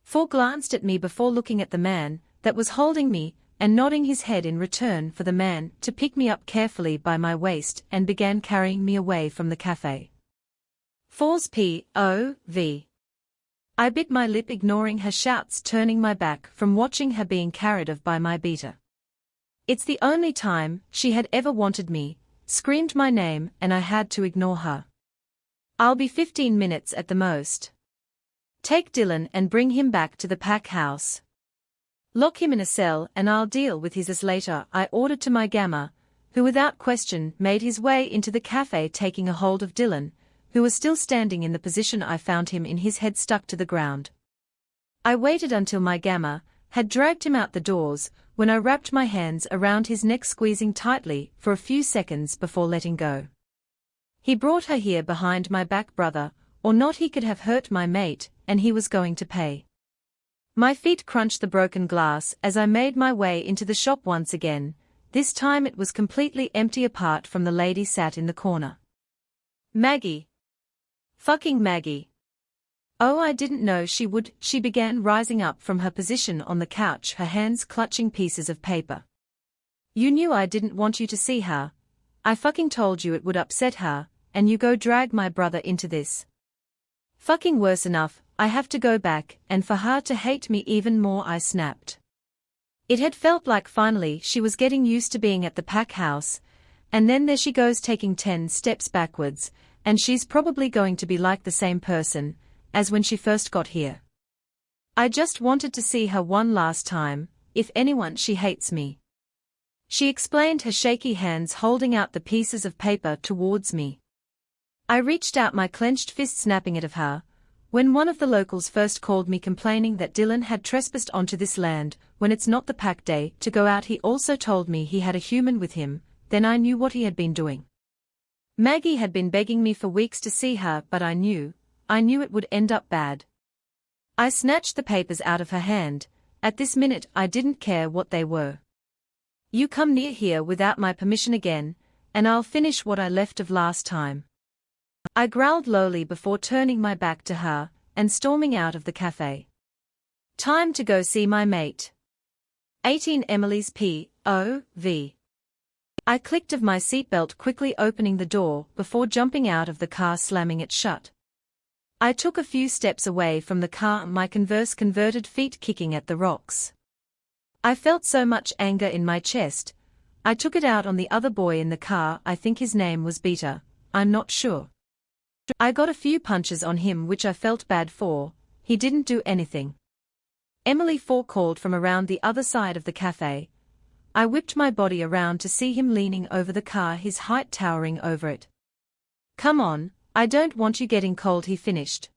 A: 4 glanced at me before looking at the man that was holding me and nodding his head in return for the man to pick me up carefully by my waist and began carrying me away from the cafe. 4's POV. I bit my lip, ignoring her shouts, turning my back from watching her being carried off by my beater. It's the only time she had ever wanted me, screamed my name, and I had to ignore her. I'll be 15 minutes at the most. Take Dylan and bring him back to the pack house. Lock him in a cell and I'll deal with his ass later, I ordered to my gamma, who without question made his way into the cafe, taking a hold of Dylan, who was still standing in the position I found him in, his head stuck to the ground. I waited until my gamma had dragged him out the doors, when I wrapped my hands around his neck, squeezing tightly for a few seconds before letting go. He brought her here behind my back, brother or not, he could have hurt my mate, and he was going to pay. My feet crunched the broken glass as I made my way into the shop once again. This time it was completely empty apart from the lady sat in the corner. Maggie. Fucking Maggie. Oh, I didn't know she would. She began rising up from her position on the couch, her hands clutching pieces of paper. You knew I didn't want you to see her. I fucking told you it would upset her, and you go drag my brother into this. Fucking worse enough, I have to go back, and for her to hate me even more, I snapped. It had felt like finally she was getting used to being at the pack house, and then there she goes taking 10 steps backwards, and she's probably going to be like the same person as when she first got here. I just wanted to see her one last time. If anyone, she hates me. She explained, her shaky hands holding out the pieces of paper towards me. I reached out, my clenched fist snapping it of her. When one of the locals first called me complaining that Dylan had trespassed onto this land when it's not the pack day to go out, he also told me he had a human with him, then I knew what he had been doing. Maggie had been begging me for weeks to see her, but I knew it would end up bad. I snatched the papers out of her hand. At this minute I didn't care what they were. You come near here without my permission again, and I'll finish what I left of last time. I growled lowly before turning my back to her and storming out of the cafe. Time to go see my mate. 18 Emily's POV. I clicked of my seatbelt, quickly opening the door before jumping out of the car, slamming it shut. I took a few steps away from the car, my converted feet kicking at the rocks. I felt so much anger in my chest. I took it out on the other boy in the car. I think his name was Peter, I'm not sure. I got a few punches on him, which I felt bad for. He didn't do anything. Emily 4 called from around the other side of the cafe. I whipped my body around to see him leaning over the car, his height towering over it. Come on, I don't want you getting cold, he finished.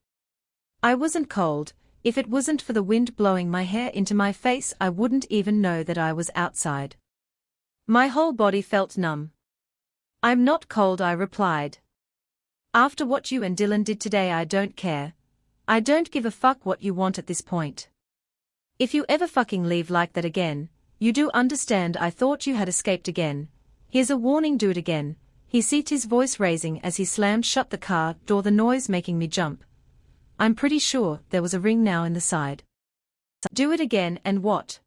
A: I wasn't cold. If it wasn't for the wind blowing my hair into my face, I wouldn't even know that I was outside. My whole body felt numb. I'm not cold, I replied. After what you and Dylan did today, I don't care. I don't give a fuck what you want at this point. If you ever fucking leave like that again, you do understand I thought you had escaped again. Here's a warning, do it again. He said, his voice raising as he slammed shut the car door, the noise making me jump. I'm pretty sure there was a ring now in the side. Do it again and what?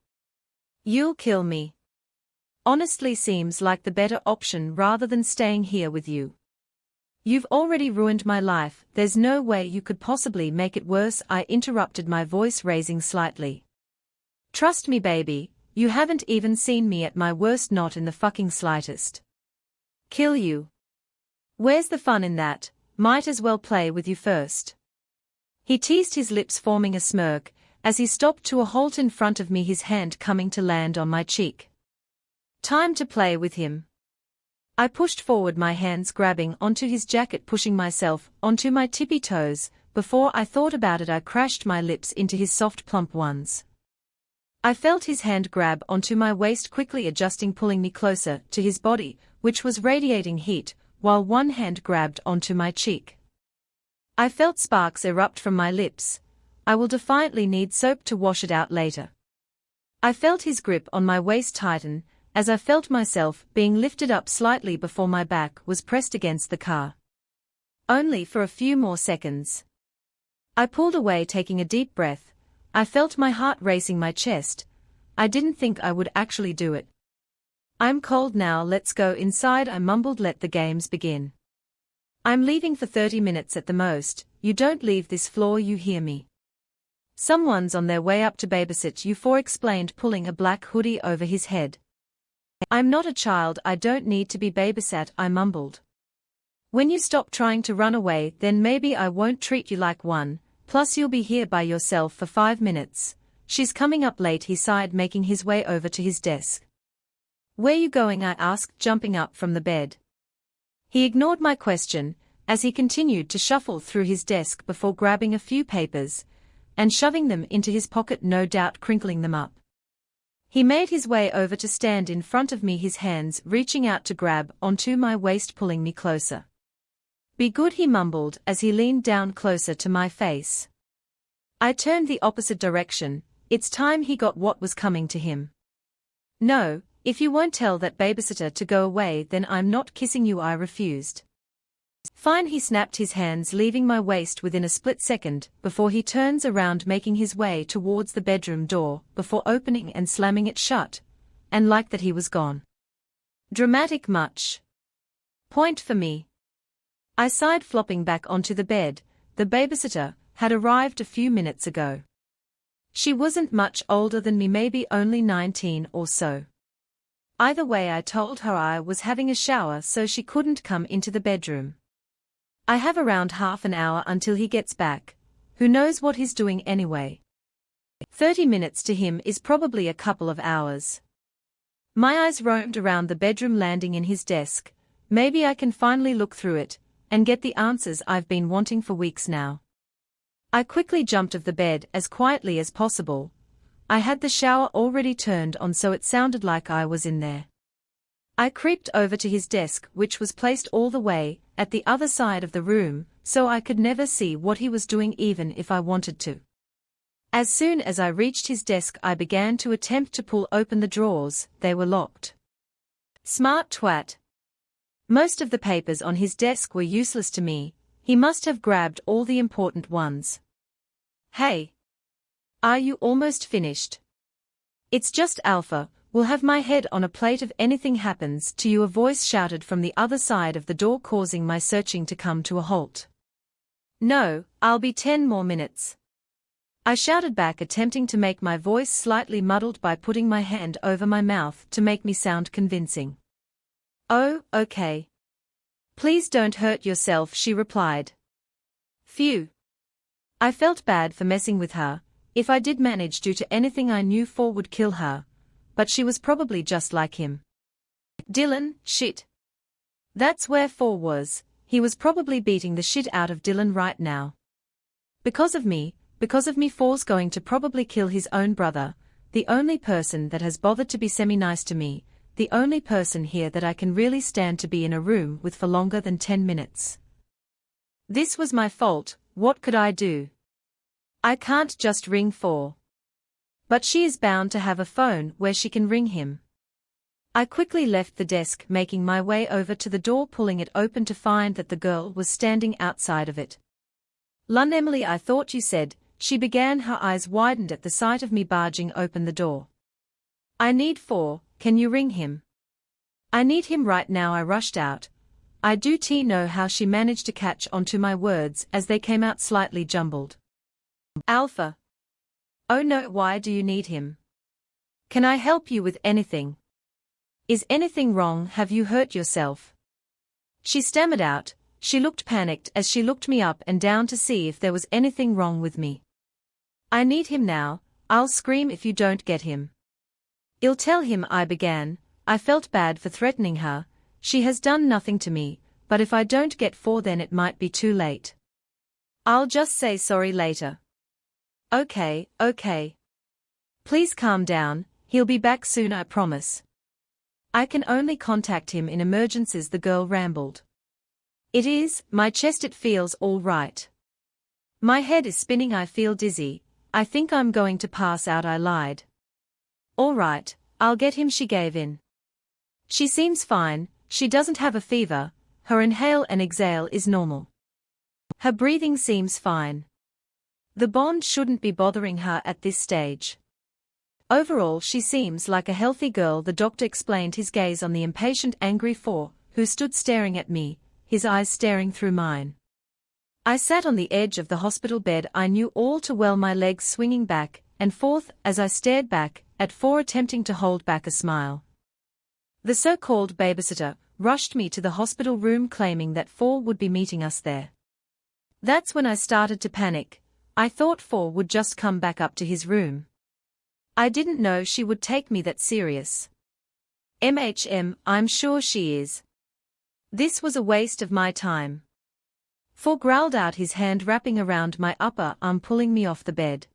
A: You'll kill me. Honestly, seems like the better option rather than staying here with you. You've already ruined my life, there's no way you could possibly make it worse, I interrupted, my voice raising slightly. Trust me, baby, you haven't even seen me at my worst, not in the fucking slightest. Kill you? Where's the fun in that? Might as well play with you first. He teased, his lips forming a smirk as he stopped to a halt in front of me, his hand coming to land on my cheek. Time to play with him. I pushed forward, my hands grabbing onto his jacket, pushing myself onto my tippy toes. Before I thought about it, I crashed my lips into his soft, plump ones. I felt his hand grab onto my waist, quickly adjusting, pulling me closer to his body, which was radiating heat, while one hand grabbed onto my cheek. I felt sparks erupt from my lips. I will defiantly need soap to wash it out later. I felt his grip on my waist tighten, as I felt myself being lifted up slightly before my back was pressed against the car. Only for a few more seconds. I pulled away, taking a deep breath. I felt my heart racing my chest. I didn't think I would actually do it. I'm cold now, let's go inside, I mumbled. Let the games begin. I'm leaving for 30 minutes at the most. You don't leave this floor, you hear me? Someone's on their way up to babysit you, for explained, pulling a black hoodie over his head. I'm not a child, I don't need to be babysat, I mumbled. When you stop trying to run away, then maybe I won't treat you like one, plus you'll be here by yourself for 5 minutes. She's coming up late, he sighed, making his way over to his desk. Where you going? I asked, jumping up from the bed. He ignored my question, as he continued to shuffle through his desk before grabbing a few papers and shoving them into his pocket, no doubt crinkling them up. He made his way over to stand in front of me, his hands reaching out to grab onto my waist, pulling me closer. Be good, he mumbled as he leaned down closer to my face. I turned the opposite direction. It's time he got what was coming to him. No, if you won't tell that babysitter to go away, then I'm not kissing you, I refused. Fine, he snapped, his hands leaving my waist within a split second before he turns around, making his way towards the bedroom door before opening and slamming it shut, and like that he was gone. Dramatic much? Point for me. I sighed, flopping back onto the bed. The babysitter had arrived a few minutes ago. She wasn't much older than me, maybe only 19 or so. Either way, I told her I was having a shower, so she couldn't come into the bedroom. I have around half an hour until he gets back. Who knows what he's doing anyway? 30 minutes to him is probably a couple of hours. My eyes roamed around the bedroom, landing in his desk. Maybe I can finally look through it and get the answers I've been wanting for weeks now. I quickly jumped off the bed as quietly as possible. I had the shower already turned on, so it sounded like I was in there. I creeped over to his desk, which was placed all the way at the other side of the room, so I could never see what he was doing even if I wanted to. As soon as I reached his desk, I began to attempt to pull open the drawers. They were locked. Smart twat. Most of the papers on his desk were useless to me. He must have grabbed all the important ones. Hey. Are you almost finished? It's just Alpha. We'll have my head on a plate if anything happens to you, a voice shouted from the other side of the door, causing my searching to come to a halt. No, I'll be 10 more minutes. I shouted back, attempting to make my voice slightly muddled by putting my hand over my mouth to make me sound convincing. Oh, okay. Please don't hurt yourself, she replied. Phew. I felt bad for messing with her. If I did manage due to anything, I knew Four would kill her. But she was probably just like him. Dylan, shit. That's where Four was. He was probably beating the shit out of Dylan right now. Because of me, Four's going to probably kill his own brother, the only person that has bothered to be semi-nice to me, the only person here that I can really stand to be in a room with for longer than 10 minutes. This was my fault. What could I do? I can't just ring Four. But she is bound to have a phone where she can ring him. I quickly left the desk, making my way over to the door, pulling it open to find that the girl was standing outside of it. Lun, Emily, I thought you said, she began, her eyes widened at the sight of me barging open the door. I need Four, can you ring him? I need him right now, I rushed out. I do know how she managed to catch onto my words as they came out slightly jumbled. Alpha. Oh no, why do you need him? Can I help you with anything? Is anything wrong? Have you hurt yourself? She stammered out. She looked panicked as she looked me up and down to see if there was anything wrong with me. I need him now, I'll scream if you don't get him. I'll tell him I began. I felt bad for threatening her. She has done nothing to me, but if I don't get 4 then it might be too late. I'll just say sorry later. Okay. Please calm down, he'll be back soon, I promise. I can only contact him in emergencies, the girl rambled. It is, my chest, it feels all right. My head is spinning, I feel dizzy, I think I'm going to pass out, I lied. All right, I'll get him, she gave in. She seems fine, she doesn't have a fever, her inhale and exhale is normal. Her breathing seems fine. The bond shouldn't be bothering her at this stage. Overall she seems like a healthy girl, the doctor explained, his gaze on the impatient angry four, who stood staring at me, his eyes staring through mine. I sat on the edge of the hospital bed, I knew all too well, my legs swinging back and forth as I stared back at four, attempting to hold back a smile. The so-called babysitter rushed me to the hospital room claiming that 4 would be meeting us there. That's when I started to panic. I thought 4 would just come back up to his room. I didn't know she would take me that serious. I'm sure she is. This was a waste of my time. 4 growled out, his hand wrapping around my upper arm, pulling me off the bed.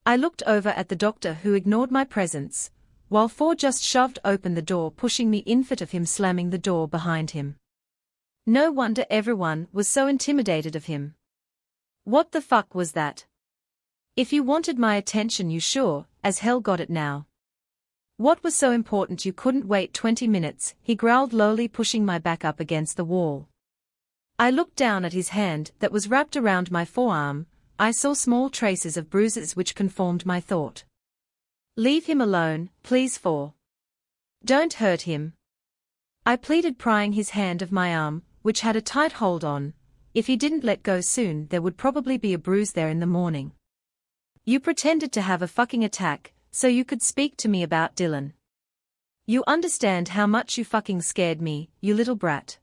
A: I looked over at the doctor, who ignored my presence, while 4 just shoved open the door, pushing me in fit of him slamming the door behind him. No wonder everyone was so intimidated of him. What the fuck was that? If you wanted my attention, you sure as hell got it now. What was so important you couldn't wait 20 minutes, he growled lowly, pushing my back up against the wall. I looked down at his hand that was wrapped around my forearm. I saw small traces of bruises which confirmed my thought. Leave him alone, please, 4. Don't hurt him. I pleaded, prying his hand of my arm, which had a tight hold on. If he didn't let go soon, there would probably be a bruise there in the morning. You pretended to have a fucking attack, so you could speak to me about Dylan. You understand how much you fucking scared me, you little brat.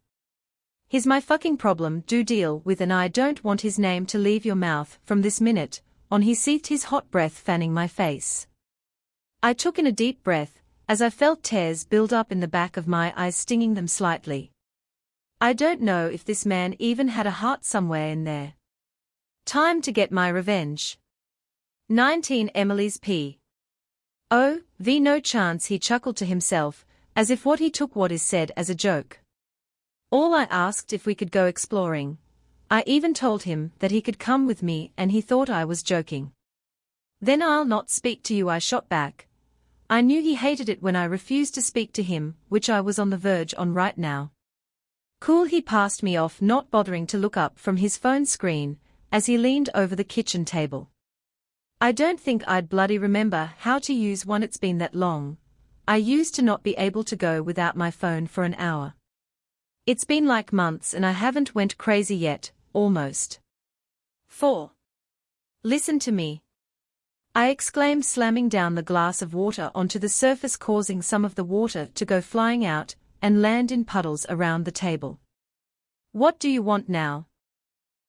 A: He's my fucking problem, do deal with, and I don't want his name to leave your mouth from this minute on. He seethed, his hot breath fanning my face. I took in a deep breath, as I felt tears build up in the back of my eyes, stinging them slightly. I don't know if this man even had a heart somewhere in there. Time to get my revenge. 19 Emily's P. Oh, no chance, he chuckled to himself, as if what he took what is said as a joke. All I asked if we could go exploring. I even told him that he could come with me, and he thought I was joking. Then I'll not speak to you, I shot back. I knew he hated it when I refused to speak to him, which I was on the verge on right now. Cool, he passed me off, not bothering to look up from his phone screen, as he leaned over the kitchen table. I don't think I'd bloody remember how to use one, it's been that long. I used to not be able to go without my phone for an hour. It's been like months and I haven't went crazy yet, almost. 4. Listen to me, I exclaimed, slamming down the glass of water onto the surface, causing some of the water to go flying out and land in puddles around the table. What do you want now?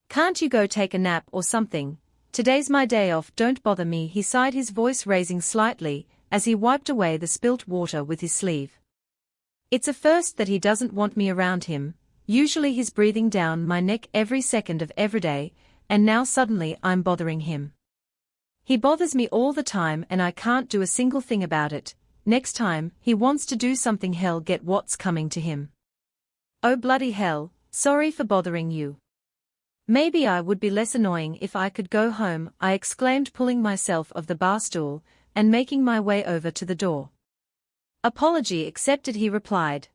A: Can't you go take a nap or something? Today's my day off, don't bother me, he sighed, his voice raising slightly as he wiped away the spilt water with his sleeve. It's a first that he doesn't want me around him. Usually he's breathing down my neck every second of every day, and now suddenly I'm bothering him. He bothers me all the time and I can't do a single thing about it. Next time he wants to do something, hell get what's coming to him. Oh bloody hell, sorry for bothering you. Maybe I would be less annoying if I could go home, I exclaimed, pulling myself off the bar stool and making my way over to the door. Apology accepted, he replied.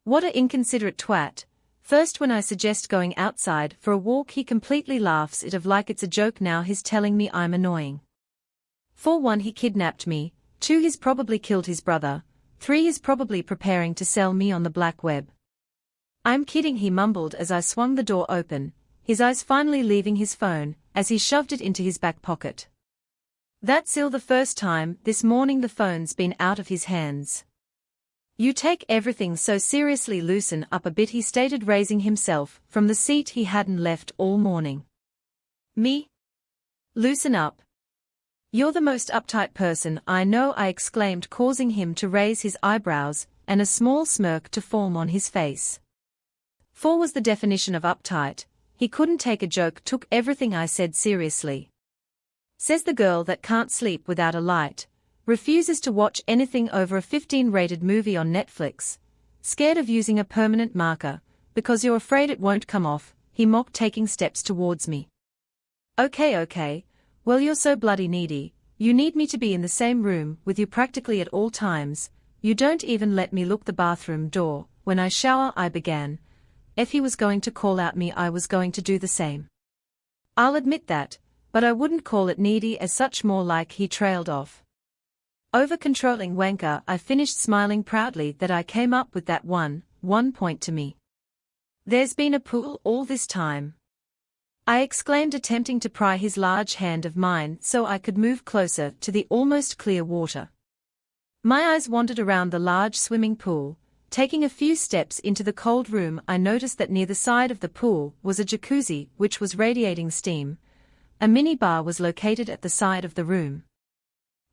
A: What a inconsiderate twat. First when I suggest going outside for a walk he completely laughs it off like it's a joke. Now he's telling me I'm annoying. For 1, he kidnapped me. 2, he's probably killed his brother. 3, he's probably preparing to sell me on the black web. I'm kidding, he mumbled as I swung the door open, his eyes finally leaving his phone as he shoved it into his back pocket. That's ill, the first time this morning the phone's been out of his hands. You take everything so seriously, loosen up a bit, he stated, raising himself from the seat he hadn't left all morning. Me? Loosen up? You're the most uptight person I know, I exclaimed, causing him to raise his eyebrows and a small smirk to form on his face. 4 was the definition of uptight. He couldn't take a joke, took everything I said seriously. Says the girl that can't sleep without a light, refuses to watch anything over a 15-rated movie on Netflix, scared of using a permanent marker, because you're afraid it won't come off, he mocked, taking steps towards me. Okay, well, you're so bloody needy, you need me to be in the same room with you practically at all times, you don't even let me lock the bathroom door when I shower, I began. If he was going to call out me, I was going to do the same. I'll admit that, but I wouldn't call it needy as such, more like he trailed off. Over-controlling wanker, I finished, smiling proudly that I came up with that one point to me. There's been a pool all this time, I exclaimed, attempting to pry his large hand of mine so I could move closer to the almost clear water. My eyes wandered around the large swimming pool. Taking a few steps into the cold room, I noticed that near the side of the pool was a jacuzzi which was radiating steam. A mini bar was located at the side of the room.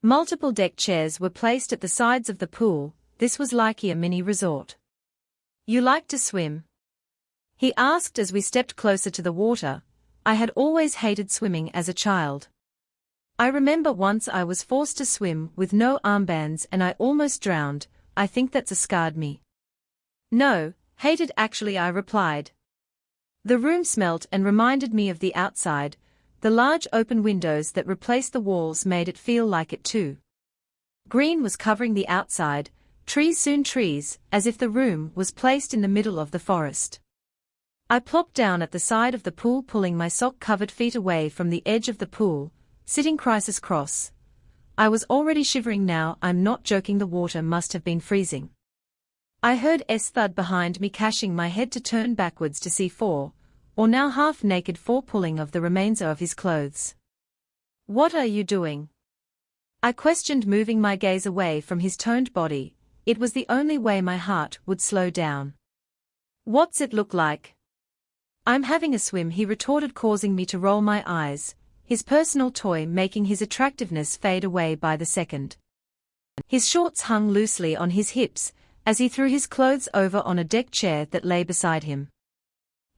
A: Multiple deck chairs were placed at the sides of the pool. This was like a mini resort. You like to swim? He asked as we stepped closer to the water. I had always hated swimming as a child. I remember once I was forced to swim with no armbands and I almost drowned. I think that's scarred me. No, hated actually, I replied. The room smelt and reminded me of the outside. The large open windows that replaced the walls made it feel like it too. Green was covering the outside, trees, as if the room was placed in the middle of the forest. I plopped down at the side of the pool, pulling my sock-covered feet away from the edge of the pool, sitting crisis cross. I was already shivering now, I'm not joking, the water must have been freezing. I heard S thud behind me, cashing my head to turn backwards to see 4, or now half-naked 4, pulling off the remainder of his clothes. What are you doing? I questioned, moving my gaze away from his toned body. It was the only way my heart would slow down. What's it look like? I'm having a swim, he retorted, causing me to roll my eyes, his personal toy making his attractiveness fade away by the second. His shorts hung loosely on his hips as he threw his clothes over on a deck chair that lay beside him.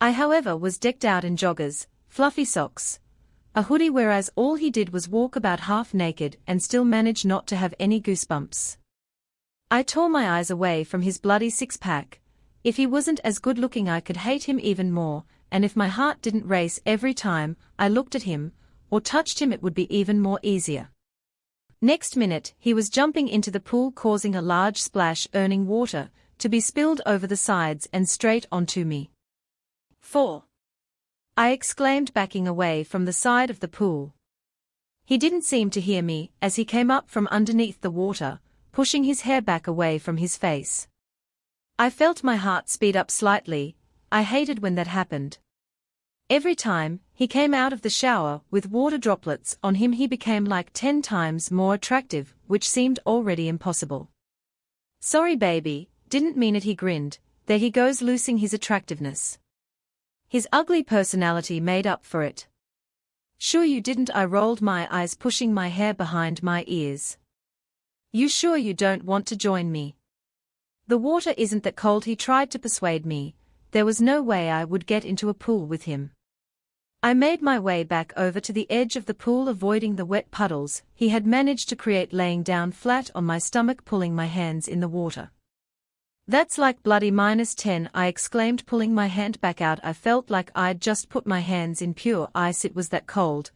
A: I, however, was decked out in joggers, fluffy socks, a hoodie, whereas all he did was walk about half naked and still manage not to have any goosebumps. I tore my eyes away from his bloody six-pack. If he wasn't as good looking, I could hate him even more, and if my heart didn't race every time I looked at him or touched him, it would be even more easier. Next minute, he was jumping into the pool, causing a large splash, earning water to be spilled over the sides and straight onto me. 4. I exclaimed, backing away from the side of the pool. He didn't seem to hear me as he came up from underneath the water, pushing his hair back away from his face. I felt my heart speed up slightly. I hated when that happened. Every time he came out of the shower with water droplets on him, he became like 10 times more attractive, which seemed already impossible. Sorry baby, didn't mean it, he grinned. There he goes, losing his attractiveness. His ugly personality made up for it. Sure you didn't, I rolled my eyes, pushing my hair behind my ears. You sure you don't want to join me? The water isn't that cold, he tried to persuade me. There was no way I would get into a pool with him. I made my way back over to the edge of the pool, avoiding the wet puddles he had managed to create, laying down flat on my stomach, pulling my hands in the water. That's like bloody -10, I exclaimed, pulling my hand back out. I felt like I'd just put my hands in pure ice. It was that cold.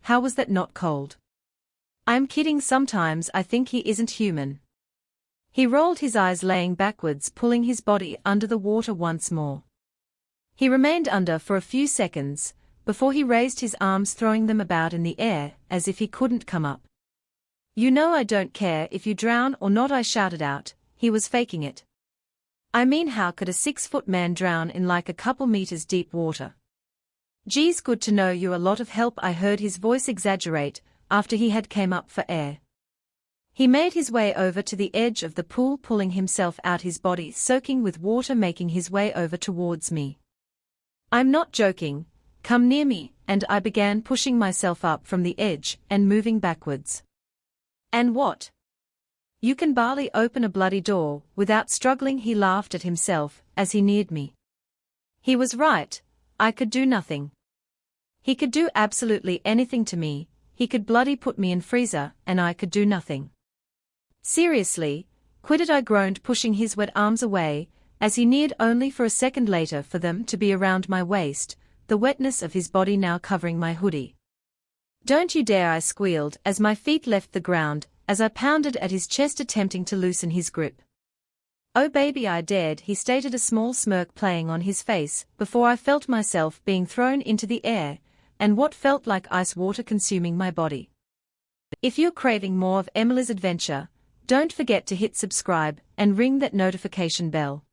A: How was that not cold? I'm kidding, sometimes I think he isn't human. He rolled his eyes, laying backwards, pulling his body under the water once more. He remained under for a few seconds before he raised his arms, throwing them about in the air as if he couldn't come up. You know I don't care if you drown or not, I shouted out. He was faking it. I mean, how could a 6-foot man drown in like a couple meters deep water? Geez, good to know you're a lot of help, I heard his voice exaggerate after he had came up for air. He made his way over to the edge of the pool, pulling himself out, his body soaking with water, making his way over towards me. I'm not joking. "Come near me," and I began pushing myself up from the edge and moving backwards. "And what? You can barely open a bloody door without struggling," he laughed at himself as he neared me. He was right, I could do nothing. He could do absolutely anything to me, he could bloody put me in freezer, and I could do nothing. "Seriously, quit it," I groaned, pushing his wet arms away, as he neared only for a second later for them to be around my waist, the wetness of his body now covering my hoodie. "Don't you dare," I squealed as my feet left the ground, as I pounded at his chest attempting to loosen his grip. "Oh baby, I dared," he stated, a small smirk playing on his face, before I felt myself being thrown into the air, and what felt like ice water consuming my body. If you're craving more of Emily's adventure, don't forget to hit subscribe and ring that notification bell.